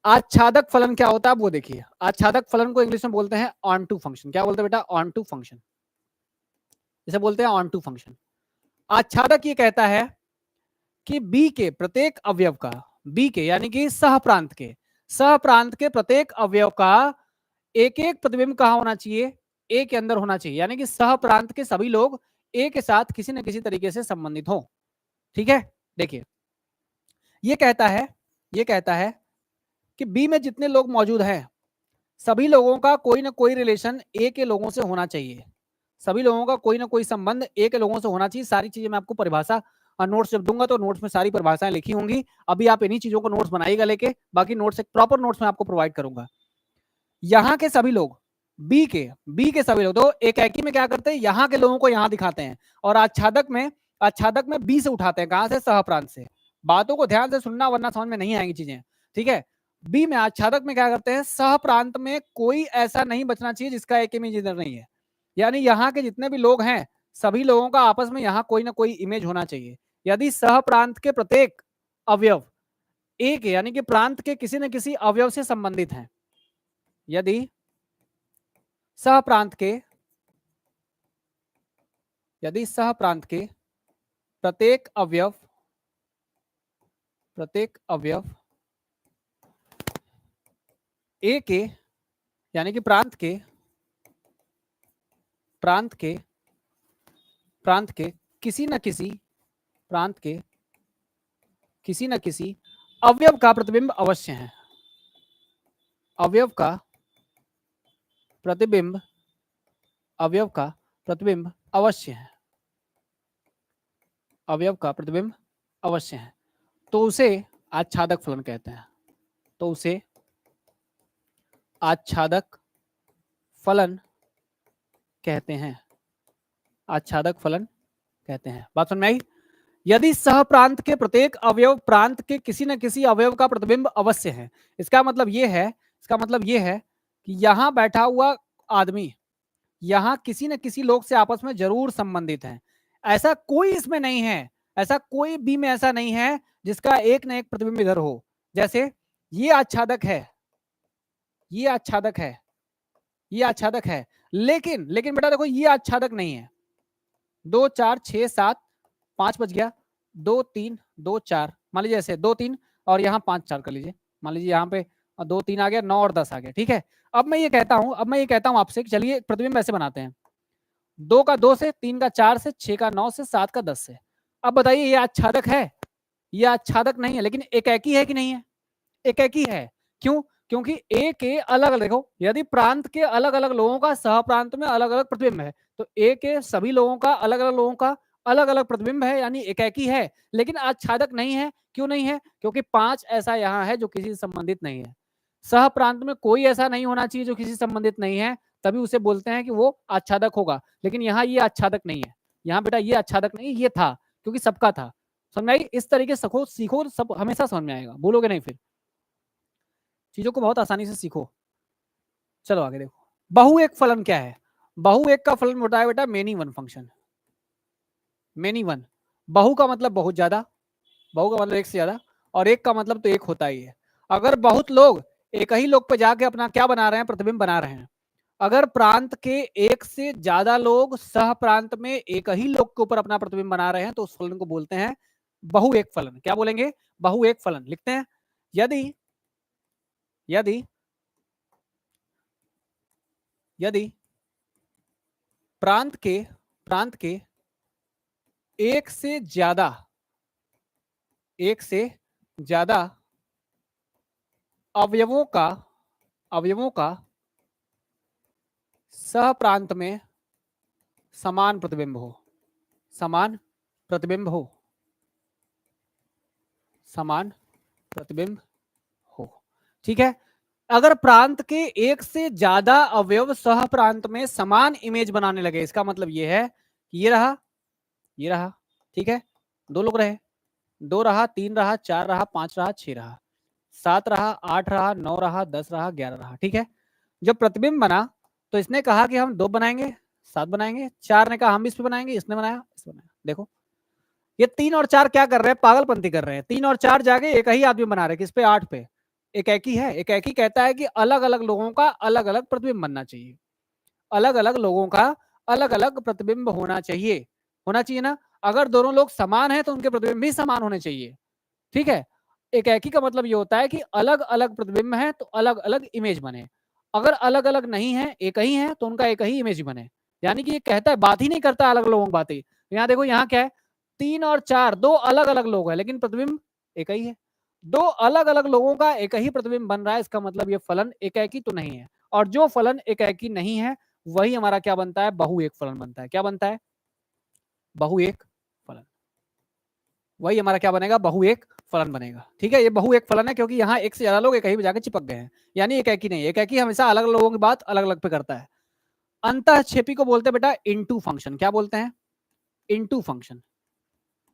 आच्छादक फलन क्या होता है वो देखिए। आच्छादक फलन को इंग्लिश में बोलते हैं ऑन टू फंक्शन। क्या बोलते हैं बेटा? ऑन टू फंक्शन, इसे बोलते हैं ऑन टू फंक्शन। आच्छादक ये कहता है कि बी के प्रत्येक अवयव का, बी के यानी कि सहप्रांत के प्रत्येक अवयव का एक एक प्रतिबिंब कहां होना चाहिए? ए के अंदर होना चाहिए, यानी कि सहप्रांत के सभी लोग ए के साथ किसी न किसी तरीके से संबंधित हो। ठीक है, देखिए ये कहता है कि बी में जितने लोग मौजूद हैं सभी लोगों का कोई ना कोई रिलेशन ए के लोगों से होना चाहिए, सभी लोगों का कोई ना कोई संबंध ए के लोगों से होना चाहिए। सारी चीजें मैं आपको परिभाषा नोट्स जब दूंगा तो नोट्स में सारी परिभाषाएं लिखी होंगी। अभी आप इन्हीं चीजों को नोट्स बनाइएगा लेके, बाकी नोट्स एक प्रॉपर नोट्स में आपको प्रोवाइड करूंगा। यहाँ के सभी लोग बी के सभी लोग तो एकाएकी में क्या करते हैं? यहाँ के लोगों को यहाँ दिखाते हैं, और आच्छादक में बी से उठाते हैं। कहां से? सहप्रांत से। बातों को ध्यान से सुनना वरना समझ में नहीं आएंगी चीजें। ठीक है, बी में आच्छादक में क्या करते हैं? सहप्रांत में कोई ऐसा नहीं बचना चाहिए जिसका एक इमेज इधर नहीं है, यानी यहाँ के जितने भी लोग हैं सभी लोगों का आपस में यहाँ कोई ना कोई इमेज होना चाहिए। यदि सहप्रांत के प्रत्येक अवयव ए के यानी कि प्रांत के किसी न किसी अवयव से संबंधित हैं, यदि सहप्रांत के प्रत्येक अवयव ए के यानी कि प्रांत के किसी न किसी अवयव का प्रतिबिंब अवश्य है, अवयव का प्रतिबिंब अवश्य है, अवयव का प्रतिबिंब अवश्य है, तो उसे आच्छादक फलन कहते हैं। तो उसे आच्छादक फलन कहते हैं, आच्छादक फलन कहते हैं। बात समझ में आई? यदि सहप्रांत के प्रत्येक अवयव प्रांत के किसी न किसी अवयव का प्रतिबिंब अवश्य है, इसका मतलब यह है कि यहां बैठा हुआ आदमी यहां किसी न किसी लोग से आपस में जरूर संबंधित है। ऐसा कोई इसमें नहीं है, ऐसा कोई बी में ऐसा नहीं है जिसका एक न एक प्रतिबिंब इधर हो। जैसे ये आच्छादक है, ये आच्छादक है, लेकिन बेटा देखो ये आच्छादक नहीं है। 2 4 6 7 5 बज गया, 2 3 2 4, मान लीजिए ऐसे 2 3 और यहाँ 5 4 कर लीजिए, मान लीजिए यहाँ पे 2 3 आ गया, 9 और 10 आ गया। ठीक है, अब मैं ये कहता हूं आपसे, चलिए प्रतिबिंब ऐसे बनाते हैं, 2 का 2 से, 3 का 4 से, 6 का 9 से, 7 का 10 से। अब बताइए ये आच्छादक है? ये आच्छादक नहीं है, लेकिन एकाकी है कि नहीं है? एकाकी है। क्यों? क्योंकि ए के अलग अलग, देखो यदि प्रांत के अलग अलग लोगों का सहप्रांत में अलग अलग प्रतिबिंब है, तो ए के सभी लोगों का अलग अलग प्रतिबिंब है, यानी एकाकी है, लेकिन आच्छादक नहीं है। क्यों नहीं है? क्योंकि 5 ऐसा यहाँ है जो किसी से संबंधित नहीं है। सहप्रांत में कोई ऐसा नहीं होना चाहिए जो किसी संबंधित नहीं है, तभी उसे बोलते हैं कि वो आच्छादक होगा। लेकिन यहाँ ये आच्छादक नहीं है, यहाँ बेटा ये आच्छादक नहीं, ये था, क्योंकि सबका था। समझ में आई? इस तरीके से सीखो, सब हमेशा समझ में आएगा, बोलोगे नहीं फिर। चीजों को बहुत आसानी से सीखो। चलो आगे देखो, बहु एक फलन क्या है? बहु एक का फलन होता है बेटा many one function. Many one, बहु का मतलब बहुत ज्यादा, बहु का मतलब एक से ज्यादा, और एक का मतलब तो एक होता ही है। अगर बहुत लोग एक ही लोग पे जाके अपना क्या बना रहे हैं? प्रतिबिंब बना रहे हैं। अगर प्रांत के एक से ज्यादा लोग सह प्रांत में एक ही लोग के ऊपर अपना प्रतिबिंब बना रहे हैं तो उस फलन को बोलते हैं बहु एक फलन। क्या बोलेंगे? बहु एक फलन। लिखते हैं, यदि प्रांत के एक से ज्यादा अवयवों का सह प्रांत में समान प्रतिबिंब हो, ठीक है। अगर प्रांत के एक से ज्यादा अवयव सह प्रांत में समान इमेज बनाने लगे, इसका मतलब यह है कि ये रहा, ठीक है, 2 लोग रहे, 2 रहा, 3 रहा, 4 रहा, 5 रहा, 6 रहा, 7 रहा, 8 रहा, 9 रहा, 10 रहा, 11 रहा, ठीक है। जब प्रतिबिंब बना तो इसने कहा कि हम 2 बनाएंगे, 7 बनाएंगे, 4 ने कहा हम इस पे बनाएंगे, इसने बनाया इस पे बनाया। देखो ये 3 और 4 क्या कर रहे हैं, पागलपंती कर रहे हैं। 3 और 4 जाके एक ही आदमी बना रहे हैं, किस पे, 8 पे। एक ही है, एक ही कहता है कि अलग अलग लोगों का अलग अलग प्रतिबिंब बनना चाहिए, अलग अलग लोगों का अलग अलग प्रतिबिंब होना चाहिए, होना चाहिए ना। अगर दोनों लोग समान हैं तो उनके प्रतिबिंब भी समान होने चाहिए, ठीक है। एक ही का मतलब ये होता है कि अलग अलग प्रतिबिंब है तो अलग अलग इमेज बने। अगर अलग अलग नहीं है, एक ही है, तो उनका एक ही इमेज बने। यानी कि ये कहता है, बात ही नहीं करता अलग लोगों की बातें। यहाँ देखो, यहाँ क्या है, 3 और 4 दो अलग अलग लोग हैं, लेकिन प्रतिबिंब एक ही है। दो अलग अलग लोगों का एक ही प्रतिबिंब बन रहा है, इसका मतलब ये फलन एक ही तो नहीं है। और जो फलन एक ही नहीं है, वही हमारा क्या बनता है, बहु एक फलन बनता है। क्या बनता है, बहु एक फलन। वही हमारा क्या बनेगा, बहु एक फलन बनेगा, ठीक है। ये बहु एक फलन है क्योंकि यहाँ एक से ज्यादा लोग एक ही में जाकर चिपक गए हैं, यानी एक ही नहीं। एक ही हमेशा अलग लोगों की बात अलग अलग पे करता है। अंतःक्षेपी को बोलते हैं बेटा इनटू फंक्शन। क्या बोलते हैं, इनटू फंक्शन।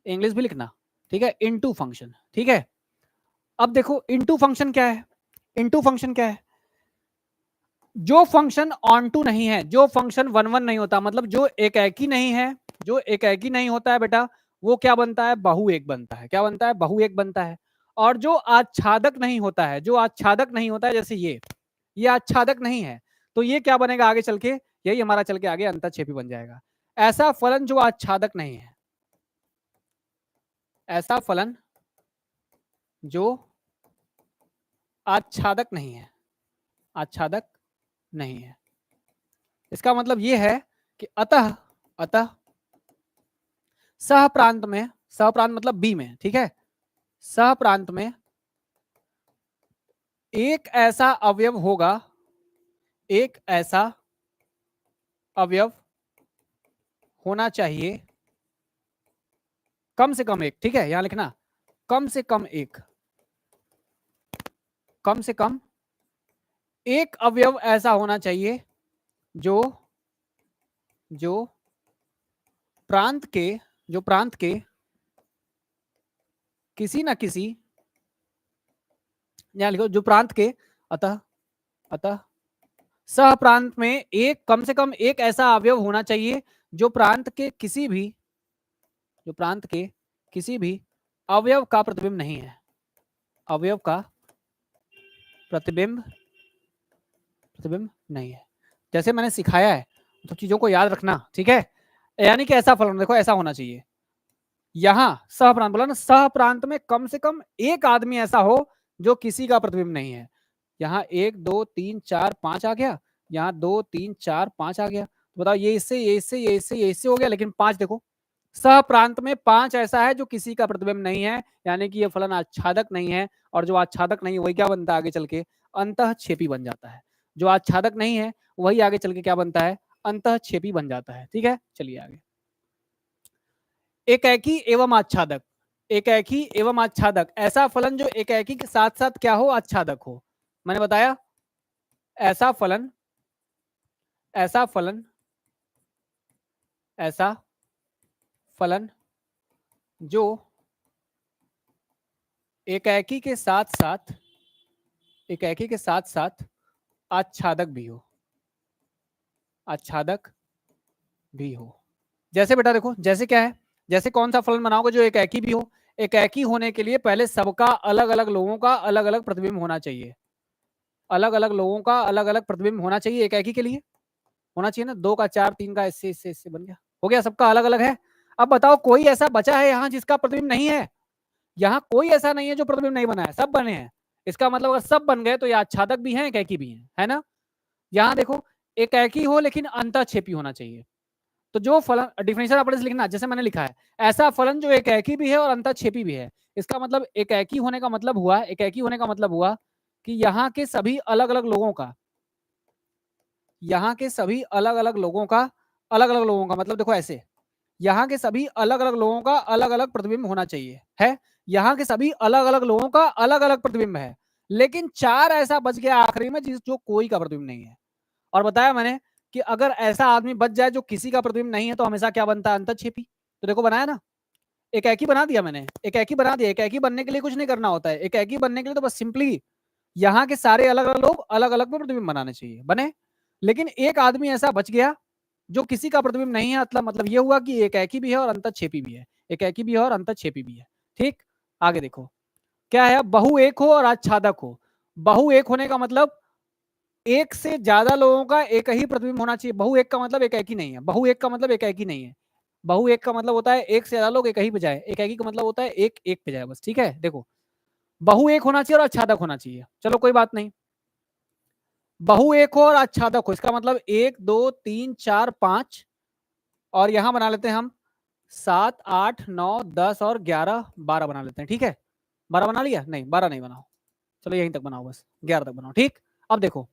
इंग्लिश भी लिखना, ठीक है, इनटू फंक्शन, ठीक है। अब देखो इनटू फंक्शन क्या है, इनटू फंक्शन क्या है, जो फंक्शन ऑन टू नहीं है, जो फंक्शन वन वन नहीं होता, मतलब जो एक ही नहीं है, जो एक ही नहीं होता है बेटा, वो क्या बनता है, बहु एक बनता है। क्या बनता है, बहु एक बनता है। और जो आच्छादक नहीं होता है, जो आच्छादक नहीं होता है, जैसे ये आच्छादक नहीं है, तो ये क्या बनेगा आगे चल के, यही हमारा चल के आगे अंतःक्षेपी बन जाएगा। ऐसा फलन जो आच्छादक नहीं है, ऐसा फलन जो आच्छादक नहीं है, आच्छादक नहीं है, इसका मतलब ये है कि अतः अतः सह प्रांत में, सह प्रांत मतलब बी में, ठीक है, सह प्रांत में एक ऐसा अवयव होगा, एक ऐसा अवयव होना चाहिए, कम से कम एक, ठीक है, यहां लिखना कम से कम एक, कम से कम एक अवयव ऐसा होना चाहिए जो जो प्रांत के, जो प्रांत के किसी ना किसी, यहां लिखो जो प्रांत के, अतः अतः सह प्रांत में एक, कम से कम एक ऐसा अवयव होना चाहिए जो प्रांत के किसी भी, जो प्रांत के किसी भी अवयव का प्रतिबिंब नहीं है, अवयव का प्रतिबिंब प्रतिबिंब नहीं है। जैसे मैंने सिखाया है तो चीजों को याद रखना, ठीक है। यानी कि ऐसा फलन देखो ऐसा होना चाहिए, यहां सह प्रांत बोला ना, सह प्रांत में कम से कम एक आदमी ऐसा हो जो किसी का प्रतिबिंब नहीं है। यहाँ 1 2 3 4 5 आ गया, यहाँ 2 3 4 5 आ गया, तो बताओ ये इससे ये इससे ये इससे ये इससे हो गया, लेकिन 5 देखो, सह प्रांत में 5 ऐसा है जो किसी का प्रतिबिंब नहीं है, यानी कि ये फलन आच्छादक नहीं है। और जो आच्छादक नहीं है वही क्या बनता है आगे चल के, अंतःक्षेपी बन जाता है। जो आच्छादक नहीं है वही आगे चल के क्या बनता है, अंतःक्षेपी बन जाता है, ठीक है। चलिए आगे, एक एवं आच्छादक, एक एवं आच्छादक, ऐसा फलन जो एक के साथ साथ क्या हो, आच्छादक हो। मैंने बताया ऐसा फलन, ऐसा फलन, ऐसा फलन जो एक के साथ साथ, एक के साथ साथ आच्छादक भी हो, आच्छादक भी हो। जैसे बेटा देखो, जैसे क्या है, जैसे कौन सा फलन बनाओगे जो एक भी हो, एक होने के लिए पहले सबका अलग अलग लोगों का अलग अलग प्रतिबिंब होना चाहिए, अलग अलग लोगों का अलग अलग प्रतिबिंब होना चाहिए, एक के लिए होना चाहिए ना। 2 का 4 3 का इससे इससे इससे बन गया, हो गया, सबका अलग अलग है। अब बताओ कोई ऐसा बचा है यहाँ जिसका प्रतिबिंब नहीं है, यहाँ कोई ऐसा नहीं है जो प्रतिबिंब नहीं बना है, सब बने हैं। इसका मतलब अगर सब बन गए तो ये आच्छादक भी है, एक भी है ना। यहाँ देखो एक ही हो लेकिन अंतःक्षेपी होना चाहिए। तो जो फलन, डिफिनेशन आप लिखना जैसे मैंने लिखा है, ऐसा फलन जो एक ही भी है और अंतःक्षेपी भी है। इसका मतलब एक ही होने का मतलब हुआ, एक ही होने का मतलब हुआ कि यहाँ के सभी अलग अलग लोगों का, यहाँ के सभी अलग अलग लोगों का, अलग अलग लोगों का मतलब देखो ऐसे, यहाँ के सभी अलग अलग लोगों का अलग अलग प्रतिबिंब होना चाहिए, है। यहाँ के सभी अलग अलग लोगों का अलग अलग प्रतिबिंब है, लेकिन 4 ऐसा बच गया आखिरी में जिस जो कोई का प्रतिबिंब नहीं है। और बताया मैंने कि अगर ऐसा आदमी बच जाए जो किसी का प्रतिबिंब नहीं है तो हमेशा क्या बनता है, अंतःक्षेपी। तो देखो बनाया ना, एक ही बना दिया मैंने, एक ही बना दिया। एक ही बनने के लिए कुछ नहीं करना होता है, एक ही बनने के लिए तो बस सिंपली यहाँ के सारे अलग अलग लोग अलग अलग प्रतिबिंब बनाने चाहिए, बने। लेकिन एक आदमी ऐसा बच गया जो किसी का प्रतिबिंब नहीं है, मतलब ये हुआ कि एकाकी भी है और अंतःक्षेपी भी है, एकाकी भी है और अंतःक्षेपी भी है। ठीक, आगे देखो क्या है, बहु एक हो और आच्छादक हो। बहु एक होने का मतलब एक से ज्यादा लोगों का एक ही प्रतिबिंब होना चाहिए। बहु एक का मतलब एकाकी नहीं है, बहु एक का मतलब एकाकी नहीं है। बहु एक का मतलब होता है एक से ज्यादा लोग एक ही पे जाए, एकाकी का मतलब होता है एक एक पे जाए बस। ठीक है, देखो बहु एक होना चाहिए और आच्छादक होना चाहिए, चलो कोई बात नहीं। बहु एक हो और आच्छादक हो, इसका मतलब 1 2 3 4 5, और यहां बना लेते हैं हम 7 8 9 10 और 11 12 बना लेते हैं। ठीक है, 12 बना लिया, नहीं 12 नहीं बनाओ, चलो यहीं तक बनाओ, बस 11 तक बनाओ। ठीक, अब देखो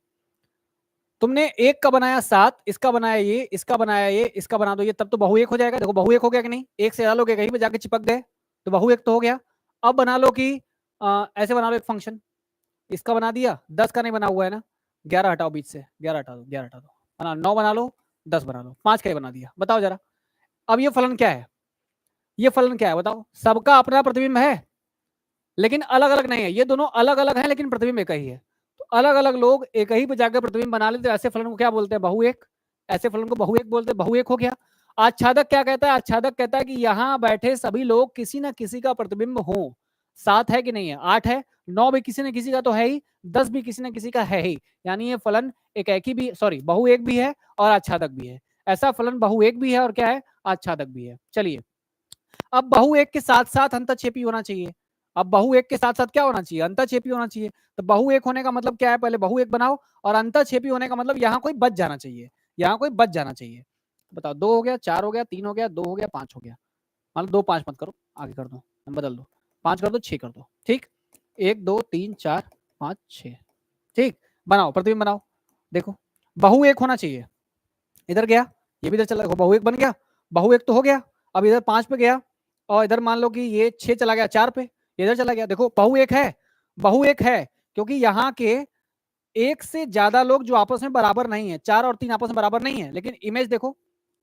तुमने एक का बनाया 7, इसका बनाया ये, इसका बनाया ये, इसका बना दो ये, तब तो बहु एक हो जाएगा। देखो बहु एक हो गया कि नहीं, एक से ज्यादा लोग कहीं पे जाके चिपक गए तो बहु एक तो हो गया। अब बना लो कि ऐसे बना लो एक फंक्शन, इसका बना दिया, 10 का नहीं बना हुआ है ना, 11 हटाओ बीच से, 11 हटा दो, 11 हटा दो, बना 9 बना लो, 10 बना लो, 5 का ही बना दिया। बताओ जरा, अब ये फलन क्या है, ये फलन क्या है बताओ। सबका अपना प्रतिबिंब है लेकिन अलग अलग नहीं है, ये दोनों अलग अलग है लेकिन प्रतिबिंब एक ही है। तो अलग अलग लोग एक ही पे जाकर प्रतिबिंब बना लेते, ऐसे फलन को क्या बोलते हैं, बहु एक। ऐसे फलन को बहु एक बोलते हैं, बहु एक हो गया। आच्छादक क्या कहता है, आच्छादक कहता है कि यहाँ बैठे सभी लोग किसी ना किसी का प्रतिबिंब हो। 7 है कि नहीं है, 8 है, 9 भी किसी न किसी का तो है ही, 10 भी किसी न किसी का है ही, यानी ये फलन एकाकी भी, सॉरी बहु एक भी है और आच्छादक भी है। ऐसा फलन बहु एक भी है और क्या है, आच्छादक भी है। चलिए, अब बहु एक के साथ साथ अंतःक्षेपी होना चाहिए। अब बहु एक के साथ साथ क्या होना चाहिए, अंतःक्षेपी होना चाहिए। तो बहु एक होने का मतलब क्या है, पहले बहु एक बनाओ, और अंतःक्षेपी होने का मतलब यहाँ कोई बच जाना चाहिए, यहाँ कोई बच जाना चाहिए। बताओ, 2 हो गया, 4 हो गया, 3 हो गया, 2 हो गया, 5 हो गया। मतलब 2 5 मत करो, आगे कर दो, बदल दो, 5 कर दो, 6 कर दो। ठीक, 1 2 3 4 5 6। ठीक, बनाओ प्रतिबिंब बनाओ। देखो बहु एक होना चाहिए, इधर गया, ये भी इधर चला, देखो बहु एक बन गया, बहु एक तो हो गया। अब इधर 5 पे गया और इधर मान लो कि ये 6 चला गया 4 पे, इधर चला गया, देखो बहु एक है, बहु एक है, क्योंकि यहाँ के एक से ज्यादा लोग जो आपस में बराबर नहीं है, 4 और 3 आपस में बराबर नहीं है, लेकिन इमेज देखो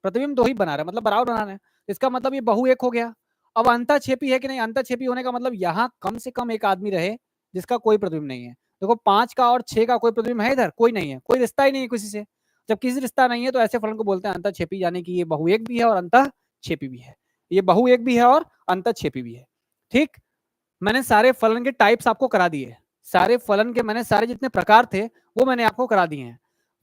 प्रतिबिंब 2 ही बना रहा है, मतलब बराबर बना रहे हैं, इसका मतलब ये बहु एक हो गया। अब अंतःक्षेपी है कि नहीं, अंतःक्षेपी होने का मतलब यहाँ कम से कम एक आदमी रहे जिसका कोई प्रतिबिंब नहीं है। देखो 5 का और 6 का कोई प्रतिबिंब है, इधर कोई नहीं है, कोई रिश्ता ही नहीं है किसी से। जब किसी रिश्ता नहीं है तो ऐसे फलन को बोलते हैं अंतःक्षेपी, यानी कि ये बहु एक भी है और अंतःक्षेपी भी है, ये बहु एक भी है और अंतःक्षेपी भी है। ठीक, मैंने सारे फलन के टाइप्स आपको करा दिए, सारे फलन के मैंने सारे जितने प्रकार थे वो मैंने आपको करा दिए हैं।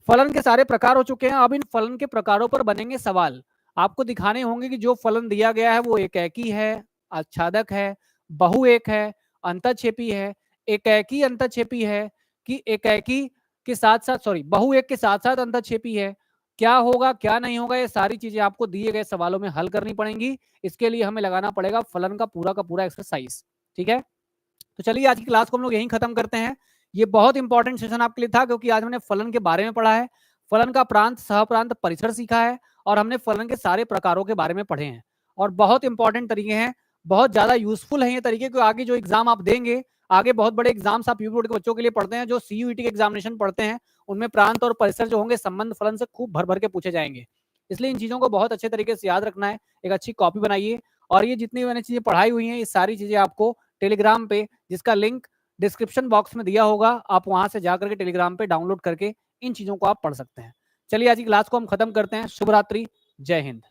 फलन के सारे प्रकार हो चुके हैं, अब इन फलन के प्रकारों पर बनेंगे सवाल। आपको दिखाने होंगे कि जो फलन दिया गया है वो एकाकी है, आच्छादक है, बहु एक है, अंतःक्षेपी है, एकाकी अंतःक्षेपी है, कि एकाकी के साथ साथ, सॉरी बहु एक के साथ साथ अंतःक्षेपी है, क्या होगा क्या नहीं होगा, ये सारी चीजें आपको दिए गए सवालों में हल करनी पड़ेंगी। इसके लिए हमें लगाना पड़ेगा फलन का पूरा एक्सरसाइज। ठीक है, तो चलिए आज की क्लास को हम लोग यहीं खत्म करते हैं। ये बहुत इंपॉर्टेंट सेशन आपके लिए था, क्योंकि आज हमने फलन के बारे में पढ़ा है, फलन का प्रांत सहप्रांत परिसर सीखा है, और हमने फलन के सारे प्रकारों के बारे में पढ़े हैं। और बहुत इंपॉर्टेंट तरीके हैं, बहुत ज्यादा यूजफुल है ये तरीके, क्योंकि आगे जो एग्जाम आप देंगे, आगे बहुत बड़े एग्जाम्स आप यूपी बोर्ड के बच्चों के लिए पढ़ते हैं, जो सीयूईटी के एग्जामिनेशन पढ़ते हैं, उनमें प्रांत और परिसर जो होंगे संबंध फलन से खूब भर भर के पूछे जाएंगे। इसलिए इन चीजों को बहुत अच्छे तरीके से याद रखना है, एक अच्छी कॉपी बनाइए, और ये जितनी मैंने चीजें पढ़ाई हुई हैं, ये सारी चीजें आपको टेलीग्राम पे, जिसका लिंक डिस्क्रिप्शन बॉक्स में दिया होगा, आप वहां से जाकर के टेलीग्राम पे डाउनलोड करके इन चीजों को आप पढ़ सकते हैं। चलिए आज की क्लास को हम खत्म करते हैं। शुभ रात्रि, जय हिंद।